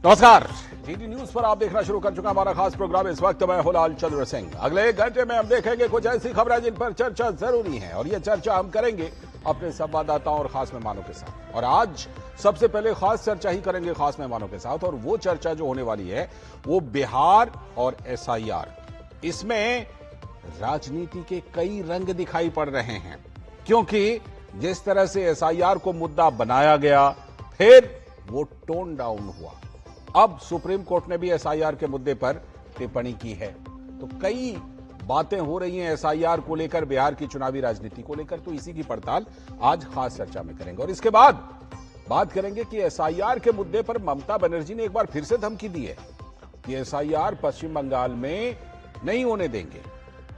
नमस्कार, DD news पर आप देखना शुरू कर चुका हमारा खास प्रोग्राम। इस वक्त मैं हूं लाल चंद्र सिंह। अगले एक घंटे में हम देखेंगे कुछ ऐसी खबरें जिन पर चर्चा जरूरी है, और ये चर्चा हम करेंगे अपने संवाददाताओं और खास मेहमानों के साथ। और आज सबसे पहले खास चर्चा ही करेंगे खास मेहमानों के साथ, और वो चर्चा जो होने वाली है वो बिहार और एसआईआर। इसमें राजनीति के कई रंग दिखाई पड़ रहे हैं, क्योंकि जिस तरह से एसआईआर को मुद्दा बनाया गया, फिर वो टोन डाउन हुआ। अब सुप्रीम कोर्ट ने भी एसआईआर के मुद्दे पर टिप्पणी की है, तो कई बातें हो रही हैं एसआईआर को लेकर, बिहार की चुनावी राजनीति को लेकर। तो इसी की पड़ताल आज खास चर्चा में करेंगे। और इसके बाद बात करेंगे कि एसआईआर के मुद्दे पर ममता बनर्जी ने एक बार फिर से धमकी दी है कि एसआईआर पश्चिम बंगाल में नहीं होने देंगे।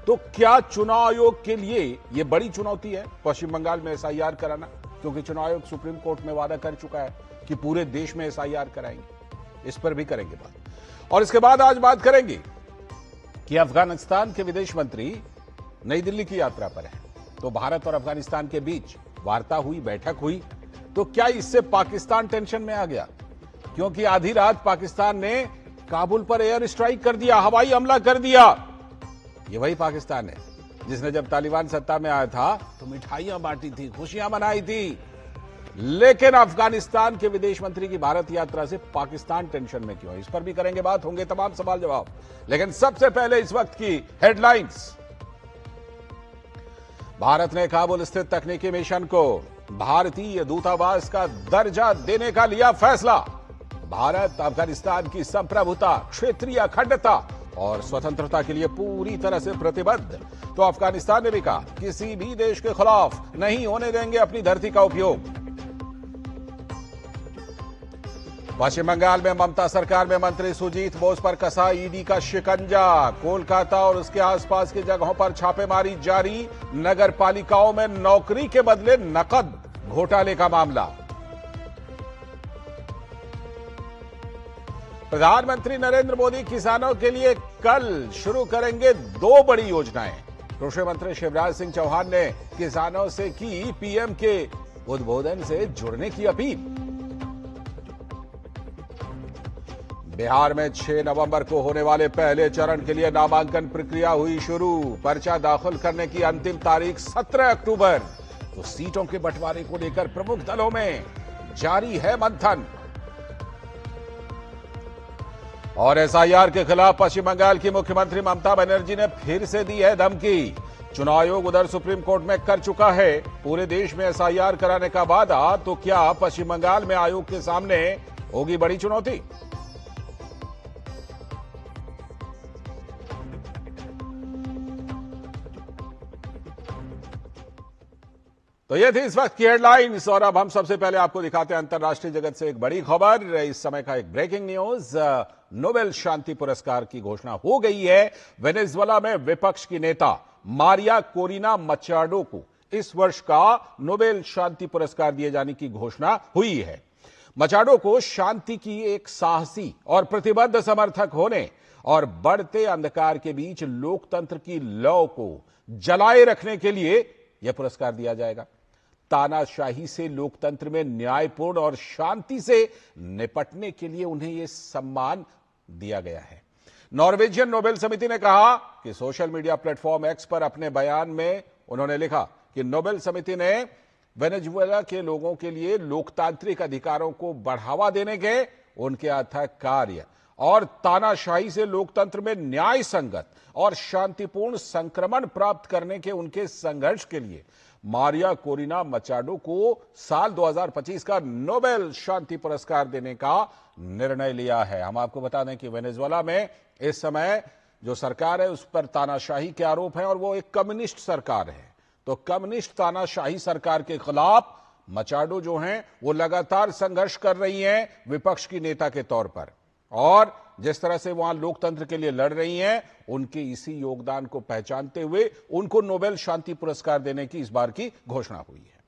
तो क्या चुनाव आयोग के लिए यह बड़ी चुनौती है पश्चिम बंगाल में एसआईआर कराना? क्योंकि चुनाव आयोग सुप्रीम कोर्ट में वादा कर चुका है कि पूरे देश में एसआईआर कराएंगे। इस पर भी करेंगे बात। और इसके बाद आज बात करेंगे कि अफगानिस्तान के विदेश मंत्री नई दिल्ली की यात्रा पर हैं। तो भारत और अफगानिस्तान के बीच वार्ता हुई, बैठक हुई, तो क्या इससे पाकिस्तान टेंशन में आ गया? क्योंकि आधी रात पाकिस्तान ने काबुल पर एयर स्ट्राइक कर दिया, हवाई हमला कर दिया। ये वही पाकिस्तान है जिसने जब तालिबान सत्ता में आया था तो मिठाइयां बांटी थी, खुशियां मनाई थी। लेकिन अफगानिस्तान के विदेश मंत्री की भारत यात्रा से पाकिस्तान टेंशन में क्यों? इस पर भी करेंगे बात, होंगे तमाम सवाल जवाब। लेकिन सबसे पहले इस वक्त की हेडलाइंस। भारत ने काबुल स्थित तकनीकी मिशन को भारतीय दूतावास का दर्जा देने का लिया फैसला। भारत अफगानिस्तान की संप्रभुता, क्षेत्रीय अखंडता और स्वतंत्रता के लिए पूरी तरह से प्रतिबद्ध। तो अफगानिस्तान ने भी कहा किसी भी देश के खिलाफ नहीं होने देंगे अपनी धरती का उपयोग। पश्चिम बंगाल में ममता सरकार में मंत्री सुजीत बोस पर कसा ईडी का शिकंजा। कोलकाता और उसके आसपास की जगहों पर छापेमारी जारी। नगर पालिकाओं में नौकरी के बदले नकद घोटाले का मामला। प्रधानमंत्री नरेंद्र मोदी किसानों के लिए कल शुरू करेंगे 2 बड़ी योजनाएं। कृषि मंत्री शिवराज सिंह चौहान ने किसानों से की पीएम के उद्बोधन से जुड़ने की अपील। बिहार में 6 नवंबर को होने वाले पहले चरण के लिए नामांकन प्रक्रिया हुई शुरू। पर्चा दाखिल करने की अंतिम तारीख 17 अक्टूबर। तो सीटों के बंटवारे को लेकर प्रमुख दलों में जारी है मंथन। और एसआईआर के खिलाफ पश्चिम बंगाल की मुख्यमंत्री ममता बनर्जी ने फिर से दी है धमकी। चुनाव आयोग उधर सुप्रीम कोर्ट में कर चुका है पूरे देश में एसआईआर कराने का वादा। तो क्या पश्चिम बंगाल में आयोग के सामने होगी बड़ी चुनौती? तो ये थी इस वक्त की हेडलाइंस, और अब हम सबसे पहले आपको दिखाते हैं अंतर्राष्ट्रीय जगत से एक बड़ी खबर। इस समय का एक ब्रेकिंग न्यूज। नोबेल शांति पुरस्कार की घोषणा हो गई है। वेनेजुएला में विपक्ष की नेता मारिया कोरिना मचाडो को इस वर्ष का नोबेल शांति पुरस्कार दिए जाने की घोषणा हुई है। मचाडो को शांति की एक साहसी और प्रतिबद्ध समर्थक होने और बढ़ते अंधकार के बीच लोकतंत्र की लौ को जलाए रखने के लिए यह पुरस्कार दिया जाएगा। तानाशाही से लोकतंत्र में न्यायपूर्ण और शांति से निपटने के लिए उन्हें यह सम्मान दिया गया है। नॉर्वेजियन नोबेल समिति ने कहा कि सोशल मीडिया प्लेटफॉर्म एक्स पर अपने बयान में उन्होंने लिखा कि नोबेल समिति ने वेनेजुएला के लोगों के लिए लोकतांत्रिक अधिकारों को बढ़ावा देने के उनके अथक कार्य और तानाशाही से लोकतंत्र में न्याय संगत और शांतिपूर्ण संक्रमण प्राप्त करने के उनके संघर्ष के लिए मारिया कोरिना मचाडो को साल 2025 का नोबेल शांति पुरस्कार देने का निर्णय लिया है। हम आपको बता दें कि वेनेजुएला में इस समय जो सरकार है उस पर तानाशाही के आरोप है, और वो एक कम्युनिस्ट सरकार है। तो कम्युनिस्ट तानाशाही सरकार के खिलाफ मचाडो जो हैं वो लगातार संघर्ष कर रही हैं विपक्ष की नेता के तौर पर, और जिस तरह से वहां लोकतंत्र के लिए लड़ रही हैं, उनके इसी योगदान को पहचानते हुए उनको नोबेल शांति पुरस्कार देने की इस बार की घोषणा हुई है।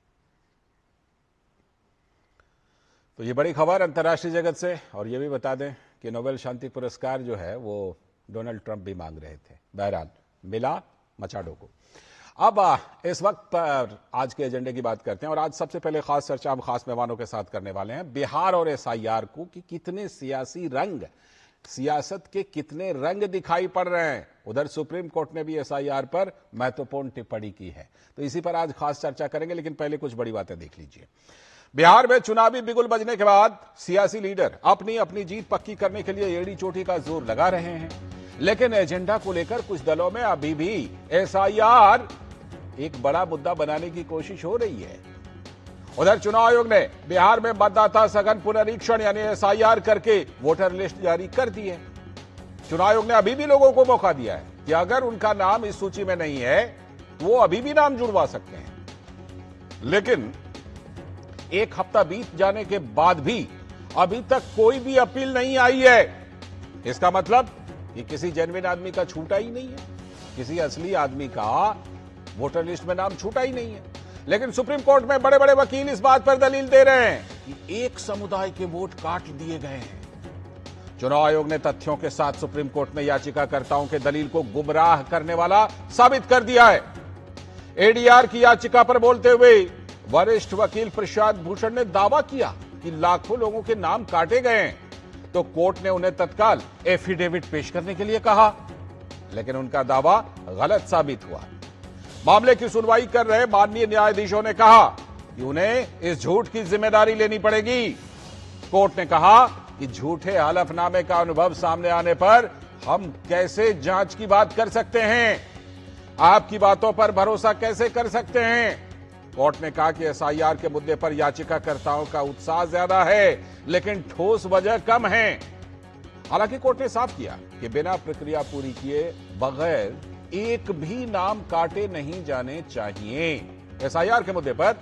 तो ये बड़ी खबर अंतर्राष्ट्रीय जगत से। और ये भी बता दें कि नोबेल शांति पुरस्कार जो है वो डोनाल्ड ट्रंप भी मांग रहे थे, बहरहाल मिला मचाडो को। अब इस वक्त पर आज के एजेंडे की बात करते हैं और आज सबसे पहले खास चर्चा हम खास मेहमानों के साथ करने वाले हैं बिहार और एसआईआर को कि कितने सियासी रंग, सियासत के कितने रंग दिखाई पड़ रहे हैं। उधर सुप्रीम कोर्ट ने भी एसआईआर पर महत्वपूर्ण टिप्पणी की है, तो इसी पर आज खास चर्चा करेंगे। लेकिन पहले कुछ बड़ी बातें देख लीजिए। बिहार में चुनावी बिगुल बजने के बाद सियासी लीडर अपनी अपनी जीत पक्की करने के लिए एड़ी चोटी का जोर लगा रहे हैं, लेकिन एजेंडा को लेकर कुछ दलों में अभी भी एसआईआर एक बड़ा मुद्दा बनाने की कोशिश हो रही है। उधर चुनाव आयोग ने बिहार में मतदाता सघन पुनरीक्षण यानी एसआईआर करके वोटर लिस्ट जारी कर दी है। चुनाव आयोग ने अभी भी लोगों को मौका दिया है कि अगर उनका नाम इस सूची में नहीं है तो वो अभी भी नाम जुड़वा सकते हैं। लेकिन एक हफ्ता बीत जाने के बाद भी अभी तक कोई भी अपील नहीं आई है। इसका मतलब कि किसी जेन्युइन आदमी का छूटा ही नहीं है, किसी असली आदमी का वोटर लिस्ट में नाम छूटा ही नहीं है। लेकिन सुप्रीम कोर्ट में बड़े बड़े वकील इस बात पर दलील दे रहे हैं कि एक समुदाय के वोट काट दिए गए हैं। चुनाव आयोग ने तथ्यों के साथ सुप्रीम कोर्ट में याचिकाकर्ताओं के दलील को गुमराह करने वाला साबित कर दिया है। एडीआर की याचिका पर बोलते हुए वरिष्ठ वकील प्रशांत भूषण ने दावा किया कि लाखों लोगों के नाम काटे गए हैं, तो कोर्ट ने उन्हें तत्काल एफिडेविट पेश करने के लिए कहा, लेकिन उनका दावा गलत साबित हुआ। मामले की सुनवाई कर रहे माननीय न्यायाधीशों ने कहा कि उन्हें इस झूठ की जिम्मेदारी लेनी पड़ेगी। कोर्ट ने कहा कि झूठे हलफनामे का अनुभव सामने आने पर हम कैसे जांच की बात कर सकते हैं, आपकी बातों पर भरोसा कैसे कर सकते हैं। कोर्ट ने कहा कि एसआईआर के मुद्दे पर याचिकाकर्ताओं का उत्साह ज्यादा है, लेकिन ठोस वजह कम है। हालांकि कोर्ट ने साफ किया कि बिना प्रक्रिया पूरी किए बगैर एक भी नाम काटे नहीं जाने चाहिए। एसआईआर के मुद्दे पर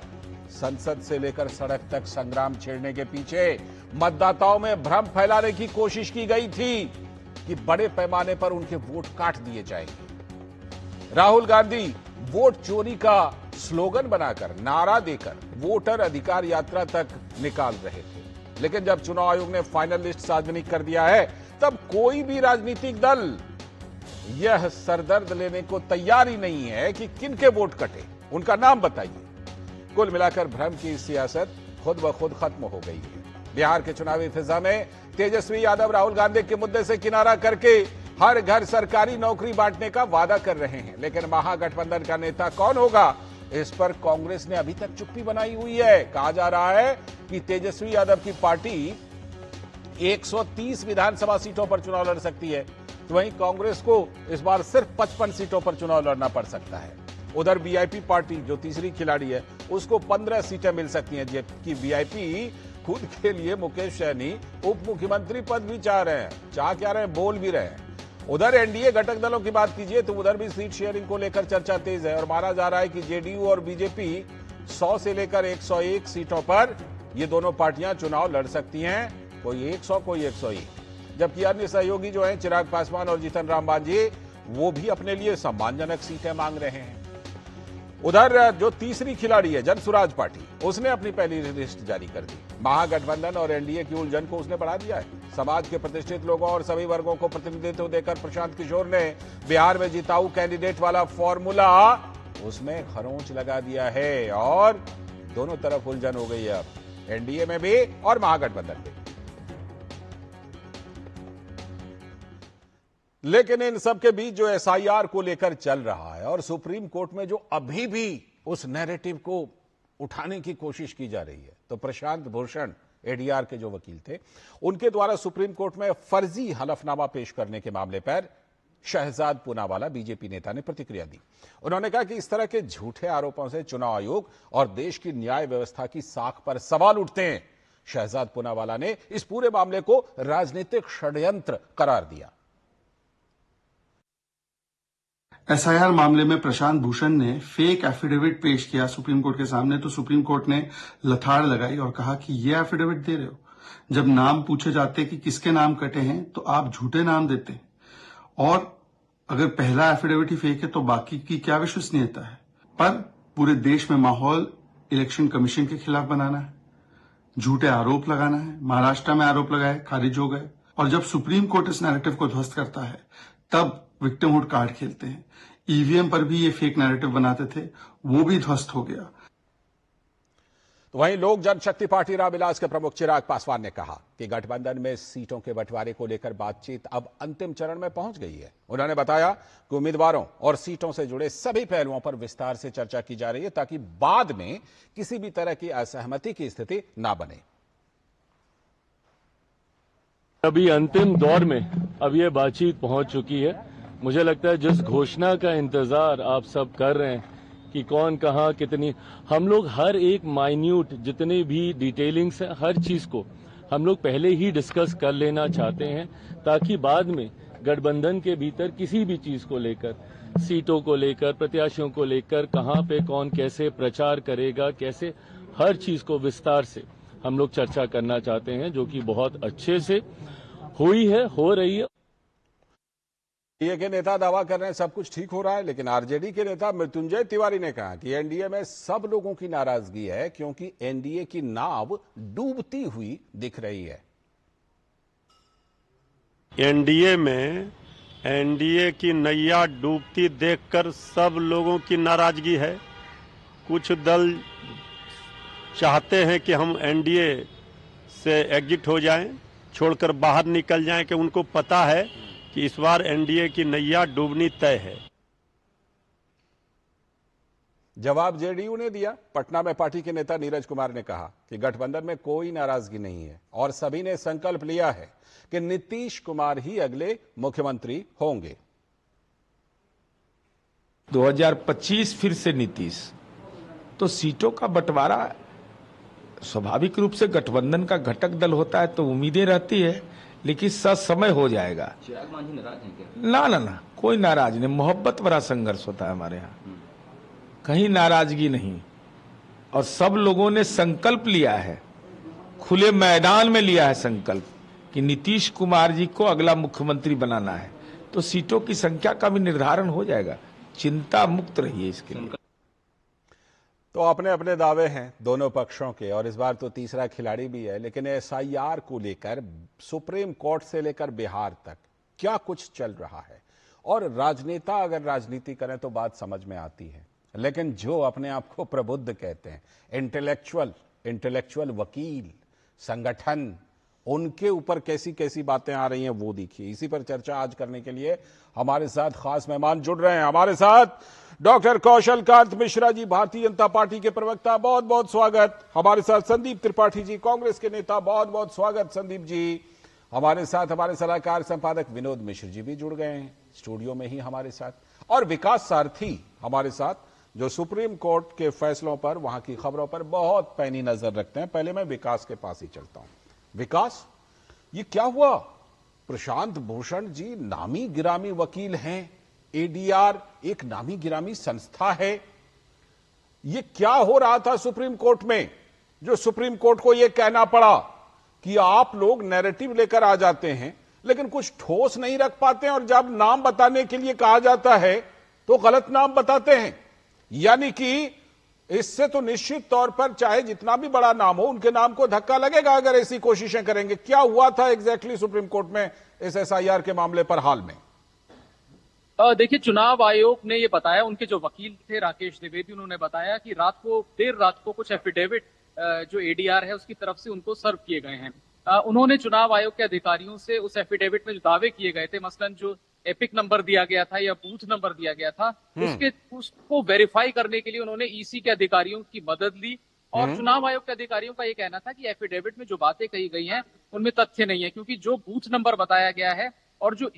संसद से लेकर सड़क तक संग्राम छेड़ने के पीछे मतदाताओं में भ्रम फैलाने की कोशिश की गई थी कि बड़े पैमाने पर उनके वोट काट दिए जाएंगे। राहुल गांधी वोट चोरी का स्लोगन बनाकर, नारा देकर वोटर अधिकार यात्रा तक निकाल रहे थे। लेकिन जब चुनाव आयोग ने फाइनल लिस्ट सार्वजनिक कर दिया है, तब कोई भी राजनीतिक दल यह सरदर्द लेने को तैयार ही नहीं है कि किनके वोट कटे, उनका नाम बताइए। कुल मिलाकर भ्रम की सियासत खुद ब खुद खत्म हो गई है। बिहार के चुनावी फिजा में तेजस्वी यादव राहुल गांधी के मुद्दे से किनारा करके हर घर सरकारी नौकरी बांटने का वादा कर रहे हैं, लेकिन महागठबंधन का नेता कौन होगा, इस पर कांग्रेस ने अभी तक चुप्पी बनाई हुई है। कहा जा रहा है कि तेजस्वी यादव की पार्टी 130 विधानसभा सीटों पर चुनाव लड़ सकती है, तो वहीं कांग्रेस को इस बार सिर्फ 55 सीटों पर चुनाव लड़ना पड़ सकता है। उधर वीआईपी पार्टी जो तीसरी खिलाड़ी है, उसको 15 सीटें मिल सकती हैं, जबकि वीआईपी खुद के लिए मुकेश सहनी उप मुख्यमंत्री पद भी चाह रहे हैं। चाह क्या रहे हैं, बोल भी रहे हैं। उधर एनडीए घटक दलों की बात कीजिए तो उधर भी सीट शेयरिंग को लेकर चर्चा तेज है और माना जा रहा है कि जेडीयू और बीजेपी 100 से लेकर 101 सीटों पर ये दोनों पार्टियां चुनाव लड़ सकती हैं, कोई 100 कोई 101। जबकि अन्य सहयोगी जो हैं चिराग पासवान और जीतन राम मांझी, वो भी अपने लिए सम्मानजनक सीटें मांग रहे हैं। उधर जो तीसरी खिलाड़ी है जनसुराज पार्टी, उसने अपनी पहली लिस्ट जारी कर दी। महागठबंधन और एनडीए की उलझन को उसने बढ़ा दिया है। समाज के प्रतिष्ठित लोगों और सभी वर्गों को प्रतिनिधित्व देकर प्रशांत किशोर ने बिहार में जिताऊ कैंडिडेट वाला फॉर्मूला उसमें खरोंच लगा दिया है और दोनों तरफ उलझन हो गई है, अब एनडीए में भी और महागठबंधन में। लेकिन इन सब के बीच जो एसआईआर को लेकर चल रहा है और सुप्रीम कोर्ट में जो अभी भी उस नैरेटिव को उठाने की कोशिश की जा रही है, तो प्रशांत भूषण एडीआर के जो वकील थे, उनके द्वारा सुप्रीम कोर्ट में फर्जी हलफनामा पेश करने के मामले पर शहजाद पूनावाला बीजेपी नेता ने प्रतिक्रिया दी। उन्होंने कहा कि इस तरह के झूठे आरोपों से चुनाव आयोग और देश की न्याय व्यवस्था की साख पर सवाल उठते हैं। शहजाद पूनावाला ने इस पूरे मामले को राजनीतिक षड्यंत्र करार दिया। एसआईआर मामले में प्रशांत भूषण ने फेक एफिडेविट पेश किया सुप्रीम कोर्ट के सामने, तो सुप्रीम कोर्ट ने लथाड़ लगाई और कहा कि ये एफिडेविट दे रहे हो, जब नाम पूछे जाते कि किसके नाम कटे हैं तो आप झूठे नाम देते, और अगर पहला एफिडेविट ही फेक है तो बाकी की क्या विश्वसनीयता है। पर पूरे देश में माहौल इलेक्शन कमीशन के खिलाफ बनाना है, झूठे आरोप लगाना है। महाराष्ट्र में आरोप लगाए, खारिज हो गए, और जब सुप्रीम कोर्ट इस नैरेटिव को ध्वस्त करता है तब विक्टिमहुड कार्ड खेलते हैं। ईवीएम पर भी ये फेक नैरेटिव बनाते थे, वो भी ध्वस्त हो गया। तो वहीं लोक जनशक्ति पार्टी रामविलास के प्रमुख चिराग पासवान ने कहा कि गठबंधन में सीटों के बंटवारे को लेकर बातचीत अब अंतिम चरण में पहुंच गई है। उन्होंने बताया कि उम्मीदवारों और सीटों से जुड़े सभी पहलुओं पर विस्तार से चर्चा की जा रही है ताकि बाद में किसी भी तरह की असहमति की स्थिति ना बने। अभी अंतिम दौर में अब ये बातचीत पहुंच चुकी है। मुझे लगता है जिस घोषणा का इंतजार आप सब कर रहे हैं कि कौन कहां कितनी, हम लोग हर एक माइन्यूट जितने भी डिटेलिंग्स है हर चीज को हम लोग पहले ही डिस्कस कर लेना चाहते हैं ताकि बाद में गठबंधन के भीतर किसी भी चीज को लेकर, सीटों को लेकर, प्रत्याशियों को लेकर, कहां पे कौन कैसे प्रचार करेगा, कैसे, हर चीज को विस्तार से हम लोग चर्चा करना चाहते हैं, जो कि बहुत अच्छे से हुई है, हो रही है। एनडीए के नेता दावा कर रहे हैं सब कुछ ठीक हो रहा है, लेकिन आरजेडी के नेता मृत्युंजय तिवारी ने कहा कि एनडीए में सब लोगों की नाराजगी है क्योंकि एनडीए की नाव डूबती हुई दिख रही है। एनडीए में एनडीए की नैया डूबती देखकर सब लोगों की नाराजगी है। कुछ दल चाहते हैं कि हम एनडीए से एग्जिट हो जाएं, छोड़कर बाहर निकल जाएं, कि उनको पता है कि इस बार एनडीए की नैया डूबनी तय है। जवाब जेडीयू ने दिया। पटना में पार्टी के नेता नीरज कुमार ने कहा कि गठबंधन में कोई नाराजगी नहीं है और सभी ने संकल्प लिया है कि नीतीश कुमार ही अगले मुख्यमंत्री होंगे। 2025 फिर से नीतीश। तो सीटों का बंटवारा स्वाभाविक रूप से गठबंधन का घटक दल होता है तो उम्मीदें रहती है, लेकिन समय हो जाएगा। चिराग मांझी नाराज हैं क्या? ना, कोई नाराज नहीं। मोहब्बत भरा संघर्ष होता है हमारे यहाँ, कहीं नाराजगी नहीं। और सब लोगों ने संकल्प लिया है, खुले मैदान में लिया है संकल्प कि नीतीश कुमार जी को अगला मुख्यमंत्री बनाना है। तो सीटों की संख्या का भी निर्धारण हो जाएगा, चिंता मुक्त रहिए इसके लिए। तो अपने अपने दावे हैं दोनों पक्षों के, और इस बार तो तीसरा खिलाड़ी भी है। लेकिन एसआईआर को लेकर सुप्रीम कोर्ट से लेकर बिहार तक क्या कुछ चल रहा है, और राजनेता अगर राजनीति करें तो बात समझ में आती है, लेकिन जो अपने आप को प्रबुद्ध कहते हैं, इंटेलेक्चुअल वकील, संगठन, उनके ऊपर कैसी कैसी बातें आ रही हैं वो देखिए। इसी पर चर्चा आज करने के लिए हमारे साथ खास मेहमान जुड़ रहे हैं। हमारे साथ डॉक्टर कौशल कांत मिश्रा जी, भारतीय जनता पार्टी के प्रवक्ता, बहुत बहुत स्वागत। हमारे साथ संदीप त्रिपाठी जी, कांग्रेस के नेता, बहुत बहुत स्वागत संदीप जी। हमारे साथ हमारे सलाहकार संपादक विनोद मिश्र जी भी जुड़ गए हैं स्टूडियो में ही हमारे साथ, और विकास सारथी हमारे साथ, जो सुप्रीम कोर्ट के फैसलों पर, वहां की खबरों पर बहुत पैनी नजर रखते हैं। पहले मैं विकास के पास ही चलता हूं। विकास, ये क्या हुआ? प्रशांत भूषण जी नामी गिरामी वकील हैं, एडीआर एक नामी गिरामी संस्था है। ये क्या हो रहा था सुप्रीम कोर्ट में, जो सुप्रीम कोर्ट को यह कहना पड़ा कि आप लोग नैरेटिव लेकर आ जाते हैं लेकिन कुछ ठोस नहीं रख पाते हैं, और जब नाम बताने के लिए कहा जाता है तो गलत नाम बताते हैं। यानी कि इससे तो निश्चित तौर पर चाहे जितना भी बड़ा नाम हो, उनके नाम को धक्का लगेगा अगर ऐसी कोशिशें करेंगे। क्या हुआ था एग्जैक्टली सुप्रीम कोर्ट में इस एसआईआर के मामले पर हाल में? देखिए, चुनाव आयोग ने ये बताया, उनके जो वकील थे राकेश द्विवेदी, उन्होंने बताया कि देर रात को कुछ एफिडेविट जो एडीआर है उसकी तरफ से उनको सर्व किए गए हैं। उन्होंने चुनाव आयोग के अधिकारियों से उस एफिडेविट में जो दावे किए गए थे, मसलन जो एपिक नंबर दिया गया था या बूथ नंबर दिया गया था, उसको वेरीफाई करने के लिए उन्होंने ईसी के अधिकारियों की मदद ली। और चुनाव आयोग के अधिकारियों का ये कहना था कि एफिडेविट में जो बातें कही गई हैं उनमें तथ्य नहीं है, क्योंकि जो बूथ नंबर बताया गया है और जो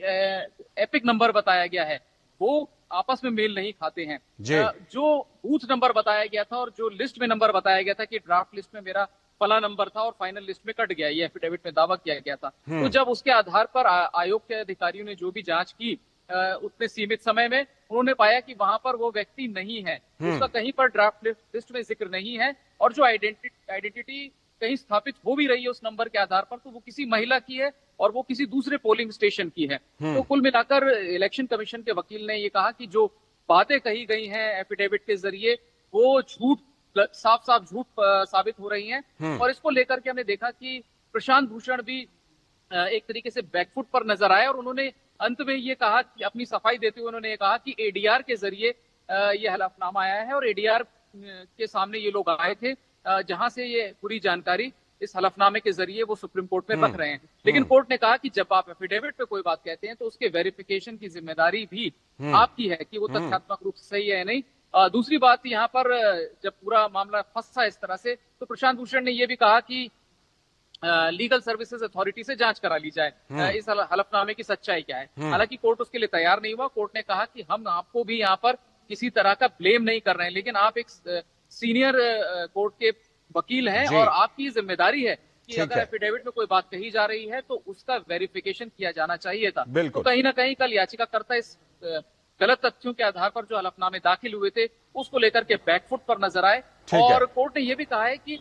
एपिक नंबर बताया गया है वो आपस में मेल नहीं खाते हैं। जो बूथ नंबर बताया गया था और जो लिस्ट में नंबर बताया गया था कि ड्राफ्ट लिस्ट में मेरा फला नंबर था और फाइनल लिस्ट में कट गया, ये एफिडेविट में दावा किया गया था। तो जब उसके आधार पर आयोग के अधिकारियों ने जो भी जांच की उतने सीमित समय में, उन्होंने पाया कि वहां पर वो व्यक्ति नहीं है, उसका कहीं पर ड्राफ्ट लिस्ट में जिक्र नहीं है, और जो आइडेंटिटी कहीं स्थापित हो भी रही है उस नंबर के आधार पर, तो वो किसी महिला की है और वो किसी दूसरे पोलिंग स्टेशन की है। तो कुल मिलाकर इलेक्शन कमीशन के वकील ने ये कहा कि जो बातें कही गई हैं एफिडेविट के जरिए वो झूठ, साफ साफ झूठ साबित हो रही हैं। और इसको लेकर के हमने देखा कि प्रशांत भूषण भी एक तरीके से बैकफुट पर नजर आए, और उन्होंने अंत में ये कहा कि अपनी सफाई देते हुए उन्होंने ये कहा कि एडीआर के जरिए ये हलफनामा आया है और एडीआर के सामने ये लोग आए थे जहां से ये पूरी जानकारी इस हलफनामे के जरिए वो सुप्रीम कोर्ट में रख रहे हैं। लेकिन कोर्ट ने कहा कि जब आप एफिडेविट पे कोई बात कहते हैं तो उसके वेरिफिकेशन की जिम्मेदारी भी आपकी है कि वो तथ्यात्मक रूप से सही है या नहीं। दूसरी बात यहाँ पर जब पूरा मामला फंसा इस तरह से तो प्रशांत भूषण ने यह भी कहा कि लीगल सर्विसेज अथॉरिटी से जांच करा ली जाए इस हलफनामे की सच्चाई क्या है। हालांकि कोर्ट उसके लिए तैयार नहीं हुआ। कोर्ट ने कहा कि हम आपको भी यहाँ पर किसी तरह का ब्लेम नहीं कर रहे हैं, लेकिन आप एक सीनियर कोर्ट के वकील हैं और आपकी जिम्मेदारी है कि अगर एफिडेविट में कोई बात कही जा रही है तो उसका वेरिफिकेशन किया जाना चाहिए था। तो कहीं ना कहीं कल याचिकाकर्ता इस गलत तथ्यों के आधार पर जो हलफनामे दाखिल हुए थे उसको लेकर के बैकफुट पर नजर आए और कोर्ट ने यह भी कहा है कि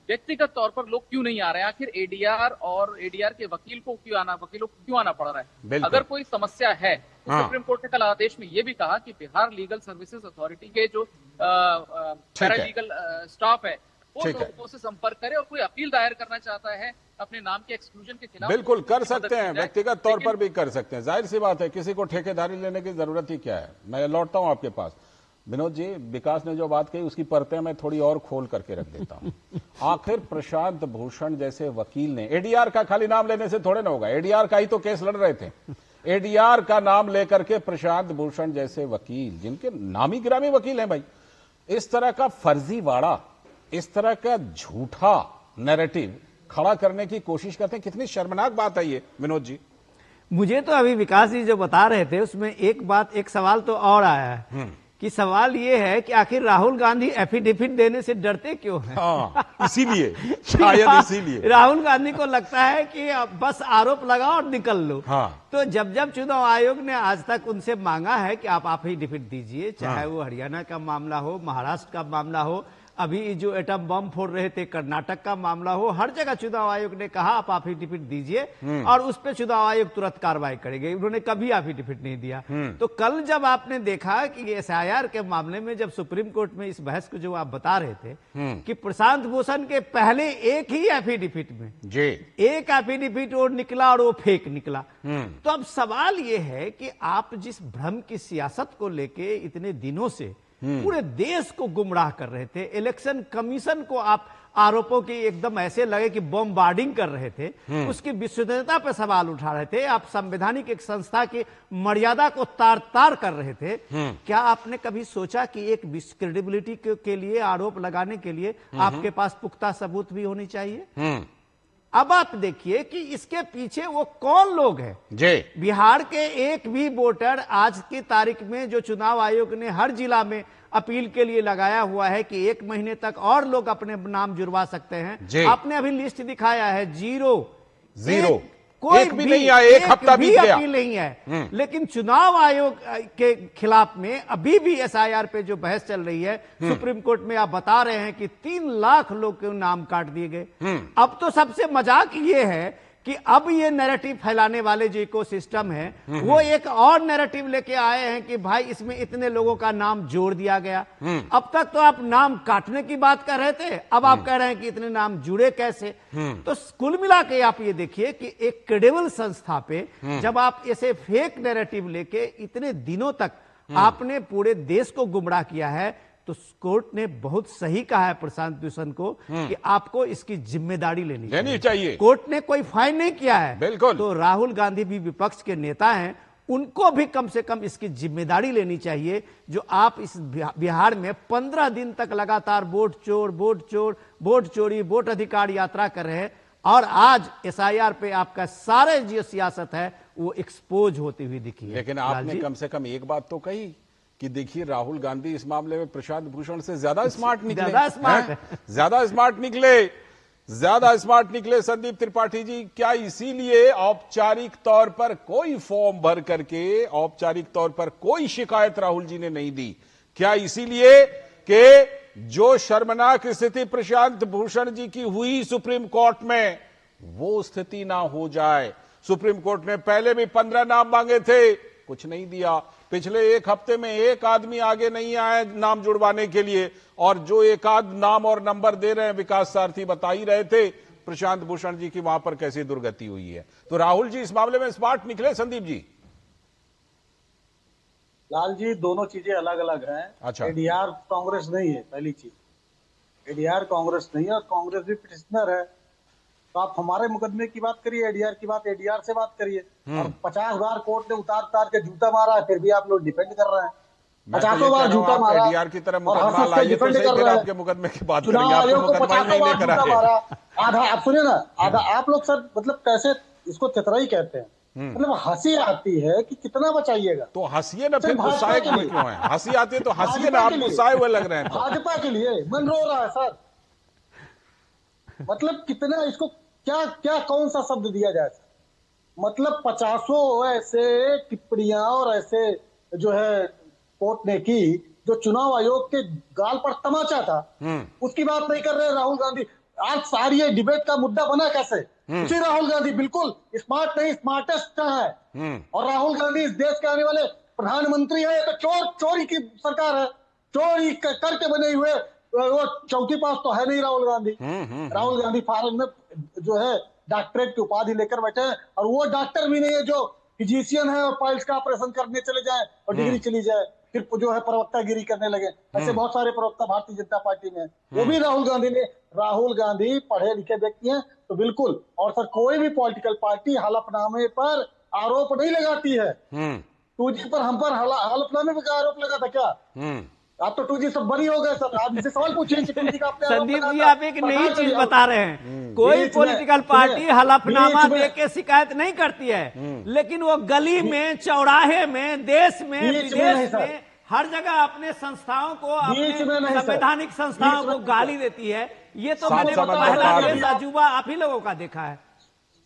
व्यक्तिगत तौर पर लोग क्यों नहीं आ रहे हैं, आखिर एडीआर और एडीआर के वकीलों को क्यों आना पड़ रहा है। अगर कोई समस्या है तो सुप्रीम कोर्ट ने कल आदेश में यह भी कहा कि बिहार लीगल सर्विसेज अथॉरिटी के जो पैरालीगल स्टाफ है वो लोगों से संपर्क करे और कोई अपील दायर करना चाहता है अपने नाम के एक्सक्लूजन के खिलाफ बिल्कुल कर सकते हैं, व्यक्तिगत तौर पर भी कर सकते हैं। जाहिर सी बात है, किसी को ठेकेदारी लेने की जरूरत ही क्या है। मैं लौटता हूं आपके पास। विनोद जी, विकास ने जो बात कही उसकी परतें मैं थोड़ी और खोल करके रख देता हूं। आखिर प्रशांत भूषण जैसे वकील ने, एडीआर का खाली नाम लेने से थोड़े ना होगा, एडीआर का ही तो केस लड़ रहे थे। एडीआर का नाम लेकर के प्रशांत भूषण जैसे वकील, जिनके नामी गिरामी वकील हैं भाई, इस तरह का फर्जीवाड़ा, इस तरह का झूठा नैरेटिव खड़ा करने की कोशिश करते हैं। कितनी शर्मनाक बात है ये विनोद जी। मुझे तो अभी विकास जी जो बता रहे थे उसमें एक सवाल तो और आया है कि सवाल ये है कि आखिर राहुल गांधी एफिडेविट देने से डरते क्यों हैं? इसीलिए, शायद इसीलिए राहुल गांधी को लगता है कि बस आरोप लगाओ और निकल लो। तो जब जब चुनाव आयोग ने आज तक उनसे मांगा है कि आप एफिडेविट दीजिए, चाहे वो हरियाणा का मामला हो, महाराष्ट्र का मामला हो, अभी जो एटम बम फोड़ रहे थे कर्नाटक का मामला हो, हर जगह चुनाव आयोग ने कहा आप एफिडेविट दीजिए और उस पर चुनाव आयोग तुरंत कार्रवाई करेंगे। उन्होंने कभी एफिडेविट नहीं दिया। तो कल जब आपने देखा कि एसआईआर के मामले में जब सुप्रीम कोर्ट में इस बहस को जो आप बता रहे थे कि प्रशांत भूषण के पहले एक ही एफिडेविट में एक एफिडेविट और निकला और वो फेक निकला। तो अब सवाल ये है कि आप जिस भ्रम की सियासत को लेके इतने दिनों से पूरे देश को गुमराह कर रहे थे, इलेक्शन कमीशन को आप आरोपों की एकदम ऐसे लगे कि बॉम्बार्डिंग कर रहे थे, उसकी विश्वसनीयता पर सवाल उठा रहे थे, आप संवैधानिक एक संस्था की मर्यादा को तार तार कर रहे थे। क्या आपने कभी सोचा कि एक क्रेडिबिलिटी के लिए आरोप लगाने के लिए आपके पास पुख्ता सबूत भी होनी चाहिए? अब आप देखिए कि इसके पीछे वो कौन लोग हैं। बिहार के एक भी वोटर आज की तारीख में जो चुनाव आयोग ने हर जिला में अपील के लिए लगाया हुआ है कि 1 महीने तक और लोग अपने नाम जुड़वा सकते हैं, आपने अभी लिस्ट दिखाया है, जीरो कोई एक भी नहीं आया, एक हफ्ता बीत गया, अपील नहीं है। लेकिन चुनाव आयोग के खिलाफ में अभी भी एसआईआर पे जो बहस चल रही है सुप्रीम कोर्ट में, आप बता रहे हैं कि 3 लाख लोग के नाम काट दिए गए। अब तो सबसे मजाक ये है कि अब ये नैरेटिव फैलाने वाले जो इकोसिस्टम है वो एक और नैरेटिव लेके आए हैं कि भाई इसमें इतने लोगों का नाम जोड़ दिया गया। अब तक तो आप नाम काटने की बात कर रहे थे, अब आप कह रहे हैं कि इतने नाम जुड़े कैसे। तो कुल मिला के आप ये देखिए कि एक क्रेडिबल संस्था पे जब आप ऐसे फेक नैरेटिव लेके इतने दिनों तक आपने पूरे देश को गुमराह किया है, तो कोर्ट ने बहुत सही कहा है प्रशांत भूषण को कि आपको इसकी जिम्मेदारी लेनी चाहिए। कोर्ट ने कोई फाइन नहीं किया है, बिल्कुल। तो राहुल गांधी भी विपक्ष के नेता हैं, उनको भी कम से कम इसकी जिम्मेदारी लेनी चाहिए। जो आप इस बिहार में 15 दिन तक लगातार वोट चोरी, वोट अधिकार यात्रा कर रहे हैं और आज एसआईआर पे आपका सारे जो सियासत है वो एक्सपोज होती हुई दिखी है। लेकिन आपने कम से कम एक बात तो कही कि देखिए राहुल गांधी इस मामले में प्रशांत भूषण से ज्यादा स्मार्ट निकले, ज्यादा स्मार्ट निकले संदीप त्रिपाठी जी। क्या इसीलिए औपचारिक तौर पर कोई फॉर्म भर करके औपचारिक तौर पर कोई शिकायत राहुल जी ने नहीं दी? क्या इसीलिए कि जो शर्मनाक स्थिति प्रशांत भूषण जी की हुई सुप्रीम कोर्ट में, वो स्थिति ना हो जाए? सुप्रीम कोर्ट ने पहले भी 15 नाम मांगे थे, कुछ नहीं दिया। पिछले 1 हफ्ते में एक आदमी आगे नहीं आया नाम जुड़वाने के लिए, और जो एक आध नाम और नंबर दे रहे हैं, विकास सारथी बता ही रहे थे प्रशांत भूषण जी की वहां पर कैसी दुर्गति हुई है। तो राहुल जी इस मामले में स्मार्ट निकले संदीप जी? लाल जी, दोनों चीजें अलग अलग हैं। अच्छा। एडीआर कांग्रेस नहीं है, पहली चीज। एडीआर कांग्रेस नहीं है और कांग्रेस भी पिटिशनर है। तो आप हमारे मुकदमे की बात करिए, एडीआर की बात एडीआर से बात करिए। और 50 बार कोर्ट ने उतार उतार के जूता मारा है, फिर भी आप लोग डिफेंड कर रहे हैं। मैं तो ये 50 कह बार रहा हूं, जूता आप मारा एडीआर की तरह और मुकदमा हंस के लाइए तो डिफेंड सही, कर फिर रहे आपके हैं। मुकदमे की बात चुनाव करेंगे। आपको आयोग को मुकदमा ही 50 नहीं बार करा जूता है। मारा। आधा आप सुनिए ना, आधा आप लोग सर मतलब कैसे इसको चतराई कहते हैं। मतलब हंसी आती है कि कितना बचाइएगा। तो हंसिए ना, फिर सिर्फ भाजपा गुस्साए के लिए। क्यों है? हंसी आती है तो हंसिए ना, भाजपा आप के लिए। गुस्साए हुए लग रहे हैं तो। भाजपा के लिए मन रो रहा है सर। मतलब कितना इसको क्या क्या कौन सा शब्द दिया जाए सर? मतलब 50 ऐसे टिप्पणियां और ऐसे जो है कोर्ट ने की जो चुनाव आयोग के गाल पर तमाचा था, उसकी बात नहीं कर रहे राहुल गांधी। आज सारी ये डिबेट का मुद्दा बना कैसे? उसी राहुल गांधी बिल्कुल स्मार्ट नहीं, स्मार्टेस्ट कहाँ है? और राहुल गांधी इस देश के आने वाले प्रधानमंत्री है। तो चोरी की सरकार है, चोरी करके बने हुए वो चौकी पास तो है नहीं राहुल गांधी। राहुल गांधी फॉरेन में जो है डॉक्टरेट की उपाधि लेकर बैठे हैं, और वो डॉक्टर भी नहीं है जो फिजिशियन है और पाइल्स का ऑपरेशन करने चले जाए और डिग्री चली जाए, फिर जो है प्रवक्ता गिरी करने लगे। ऐसे बहुत सारे प्रवक्ता भारतीय जनता पार्टी में, वो भी राहुल गांधी ने। राहुल गांधी पढ़े लिखे व्यक्ति हैं तो बिल्कुल। और सर कोई भी पॉलिटिकल पार्टी हलफनामे पर आरोप नहीं लगाती है। 2G पर हम पर हलफनामे पर आरोप लगा था क्या? आप तो 2G सब बरी हो गए सर। आप मुझसे सवाल पूछिए कि 2G का आपने आरोप संदीप लगाया जी, था। आप एक नई प्रकाश चीज जी, बता रहे हैं। कोई बीच में, पॉलिटिकल पार्टी सुनिए, हलफनामा बीच में- दे के शिकायत नहीं करती है, लेकिन वो गली में, चौराहे में, देश में, बीच में नहीं विदेश सर। में हर जगह अपने संस्थाओं को, बीच में अपने नहीं सर। संवैधानिक संस्थाओं बीच को में गाली देती है। ये तो सात मैंने समझदार पहला आदमी। केस अजूबा आप ही लोगों का देखा है।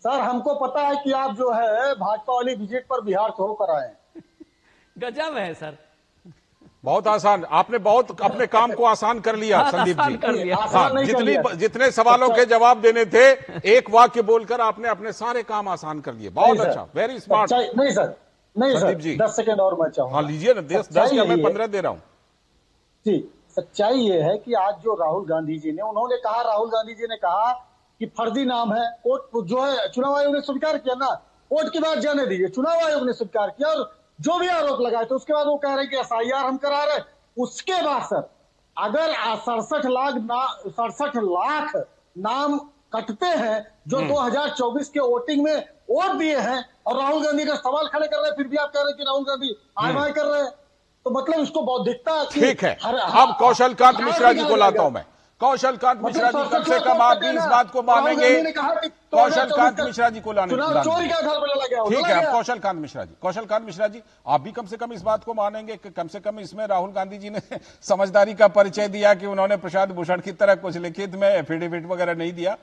सर हमको पता है कि आप जो है भाजपा वाली विजिट पर बिहार से होकर आए हैं। गजब है सर। बहुत आसान, आपने बहुत अपने काम को आसान कर लिया बहुत संदीप आसान जी। कर लिया। आसान हाँ, नहीं कर लिया। जितने सवालों के जवाब देने थे, एक वाक्य बोलकर आपने अपने सारे काम आसान कर लिए। बहुत नहीं सर। अच्छा, वेरी स्मार्ट। नहीं सर, नहीं संदीप सर, जी। 10 सेकंड और मैं चाहूंगा। हाँ लीजिए ना, 10 सच्चाई क्या, मैं यही है। 15 दे रहा हूं। जी, सच्चाई ये है कि आज जो राहुल गांधी जी ने, उन्होंने कहा, राहुल गांधी जी ने कहा कि फर्जी नाम है। कोर्ट जो है चुनाव आयोग ने स्वीकार किया ना, कोर्ट की बात जाने दीजिए, चुनाव आयोग ने स्वीकार किया और जो भी आरोप लगाए थे उसके बाद वो कह रहे हैं कि SIR हम करा रहे। उसके बाद सर अगर 67 लाख नाम कटते हैं जो 2024 के वोटिंग में वोट दिए हैं, और राहुल गांधी का सवाल खड़े कर रहे हैं, फिर भी आप कह रहे हैं कि राहुल गांधी आय कर रहे हैं, तो मतलब इसको बौद्धिकता की- ठीक है, हर- अब कौशल कांत हर- मिश्रा जी को हर- लाता हूं मैं। कौशल कांत मतलब मिश्रा जी, कम 67 से कम आप भी लाख इस बात को मानेंगे। राहुल गांधी ने कहा कि कौशल 2024 कांत का मिश्रा जी को लाने चुनाव चोरी का आधार पर लड़ा गया, ठीक लड़ा है। गया। अब कौशल कांत मिश्रा जी, आप भी कम से कम इस बात को मानेंगे कि कम से कम इसमें राहुल गांधी जी ने समझदारी का परिचय दिया कि उन्होंने प्रशांत भूषण की तरह कुछ लिखित में एफिडेविट वगैरह नहीं दिया।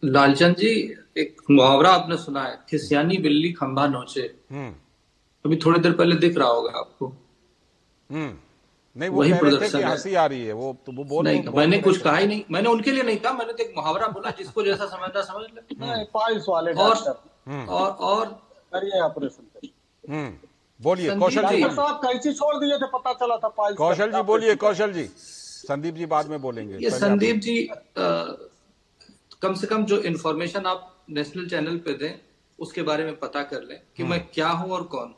लालचंद जी, एक मुहावरा आपने सुना है, खिसियानी बिल्ली खंभा नोचे। अभी थोड़ी देर पहले दिख रहा होगा आपको। नहीं, वो वही कह रहे थे प्रदर्शन कि है। हंसी आ रही है, वो तो वो बोल नहीं, बोल मैंने तो कुछ रहे कहा ही नहीं। मैंने उनके लिए नहीं कहा, मैंने तो एक मुहावरा बोला, जिसको जैसा समझना समझ ले। नहीं, पाइल्स वाले और डॉक्टर और करिए ऑपरेशन करिए। बोलिए संदीप कौशल जी, डॉक्टर साहब कैंची छोड़ दिए थे, पता चला था पाइल्स। कौशल जी बोलिए, कौशल जी। संदीप जी बाद में बोलेंगे। ये पहले संदीप जी, कम से कम जो इन्फॉर्मेशन आप नेशनल चैनल पे दें उसके बारे में पता कर लें कि मैं क्या हूं और कौन।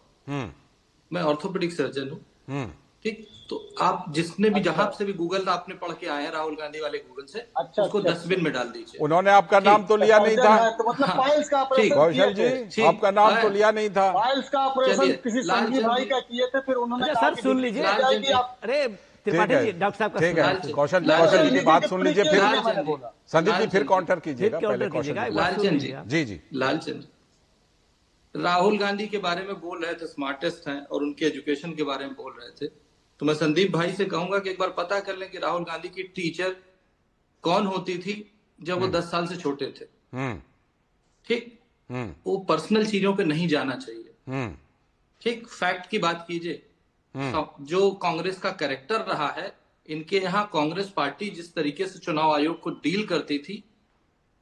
मैं ऑर्थोपेडिक सर्जन हूं, ठीक। तो आप जिसने भी जहां से भी गूगल आपने पढ़ के आए हैं राहुल गांधी वाले गूगल से, उसको डस्टबिन में डाल दीजिए। उन्होंने आपका नाम तो लिया नहीं था। तो मतलब हाँ, पाइल्स का ठीक। ऑपरेशन कौशल किए थे। जी, आपका नाम तो लिया नहीं था। पाइल्स का ऑपरेशन चलिए, किसी लालचंद संगी भाई जी। का किए थे, फिर उन्होंने अच्छा कहा सर, कि सुन लीजिए। लालचंद जी, अरे ठीक त्रिपाठी है, जी, डॉक्टर साहब का ठीक है, लालचंद- कौशल लालचंद जी की जी बात के सुन लीजिए, टिप्पणी फिर के लिए मैंने लालचंद बोला। संदीप जी फिर लालचंद काउंटर कीजिएगा। फिर पहले काउंटर कौशल कीजिएगा, जी। एक बार सुन लालचंद लीजिए। जी जी, लालचंद राहुल गांधी के बारे में बोल रहे थे, स्मार्टेस्ट हैं, और उनके एजुकेशन के बारे में बोल रहे थे। तो मैं संदीप भाई से कहूंगा कि एक बार पता कर लें कि राहुल गांधी की टीचर कौन होती थी जब वो 10 साल से छोटे थे, ठीक। वो पर्सनल चीजों पे नहीं जाना चाहिए, ठीक। फैक्ट की बात कीजिए। जो कांग्रेस का कैरेक्टर रहा है, इनके यहाँ कांग्रेस पार्टी जिस तरीके से चुनाव आयोग को डील करती थी,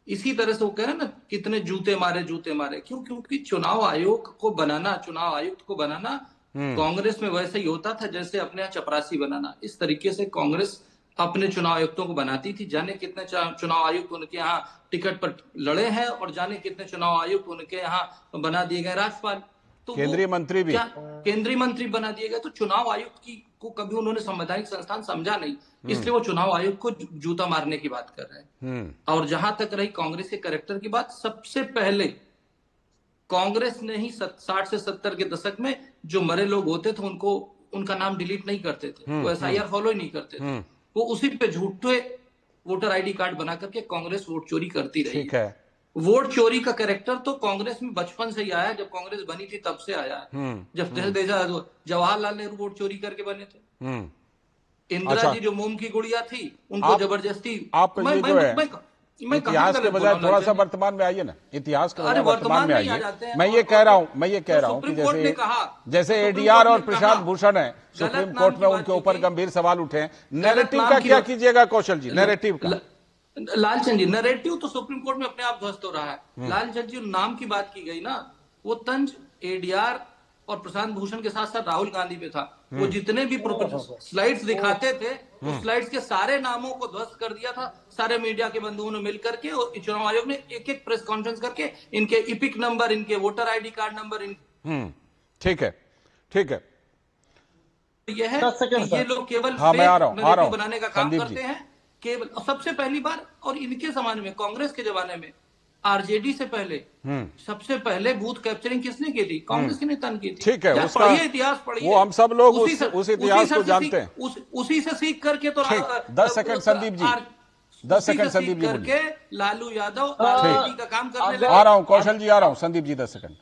इसी तरह से वो कह रहे हैं ना, कितने जूते मारे। क्यों? क्योंकि चुनाव आयोग को बनाना, चुनाव आयुक्त को बनाना कांग्रेस में वैसे ही होता था जैसे अपने यहाँ चपरासी बनाना। इस तरीके से कांग्रेस अपने चुनाव आयुक्तों को बनाती थी। जाने कितने चुनाव आयुक्त उनके यहाँ टिकट पर लड़े हैं और जाने कितने चुनाव आयुक्त उनके यहाँ बना दिए गए राज्यपाल। तो केंद्रीय मंत्री भी, क्या केंद्रीय मंत्री बना दिए गए? तो चुनाव आयुक्त की को कभी उन्होंने संवैधानिक संस्थान समझा नहीं, इसलिए वो चुनाव आयोग को जूता मारने की बात कर रहे हैं। और जहां तक रही कांग्रेस के कैरेक्टर की बात, सबसे पहले कांग्रेस ने ही 60 से 70 के दशक में जो मरे लोग होते थे उनको उनका नाम डिलीट नहीं करते थे, वो SIR फॉलो ही नहीं करते थे, वो उसी पे झूठे वोटर ID कार्ड बना करके कांग्रेस वोट चोरी करती रही। ठीक है। वोट चोरी का कैरेक्टर तो कांग्रेस में बचपन से ही आया, जब कांग्रेस बनी थी तब से आया है। जब जवाहरलाल नेहरू वोट चोरी करके बने थे, इंदिरा जी जो मोम की गुड़िया थी उनको जबरदस्ती। आप इतिहास के बजाय थोड़ा सा वर्तमान में आइए ना, इतिहास के बजाय वर्तमान में आइए। मैं ये कह रहा हूं कि जैसे ADR और प्रशांत भूषण है, सुप्रीम कोर्ट में उनके ऊपर गंभीर सवाल उठे हैं, नैरेटिव का क्या कीजिएगा कौशल जी? नैरेटिव का लालचंद जी, नैरेटिव तो सुप्रीम कोर्ट में अपने आप ध्वस्त हो रहा है। लालचंद जी, नाम की बात की गई ना, वो तंज ADR और प्रशांत भूषण के साथ साथ राहुल गांधी पे था। वो जितने भी स्लाइड्स दिखाते थे, उस स्लाइड्स के सारे नामों को ध्वस्त कर दिया था सारे मीडिया के बंधुओं ने मिलकर के। और चुनाव आयोग ने एक एक प्रेस कॉन्फ्रेंस करके इनके इपिक नंबर, इनके वोटर ID कार्ड नंबर, ठीक है, ठीक है। ये है ये लोग केवल फेक बनाने का काम करते हैं केवल। सबसे पहली बार, और इनके जमाने में, कांग्रेस के जमाने में, RJD से पहले सबसे पहले बूथ कैप्चरिंग किसने की थी? कांग्रेस के नेता ने की थी। ठीक है, उसका इतिहास पढ़िए, वो हम सब लोग उस इतिहास को जानते हैं। उसी से सीख करके तो 10 सेकंड संदीप जी, 10 सेकंड संदीप जी करके लालू यादव RJD का काम करने लगे। आ रहा हूं कौशल जी, आ रहा हूं। संदीप जी 10 सेकंड।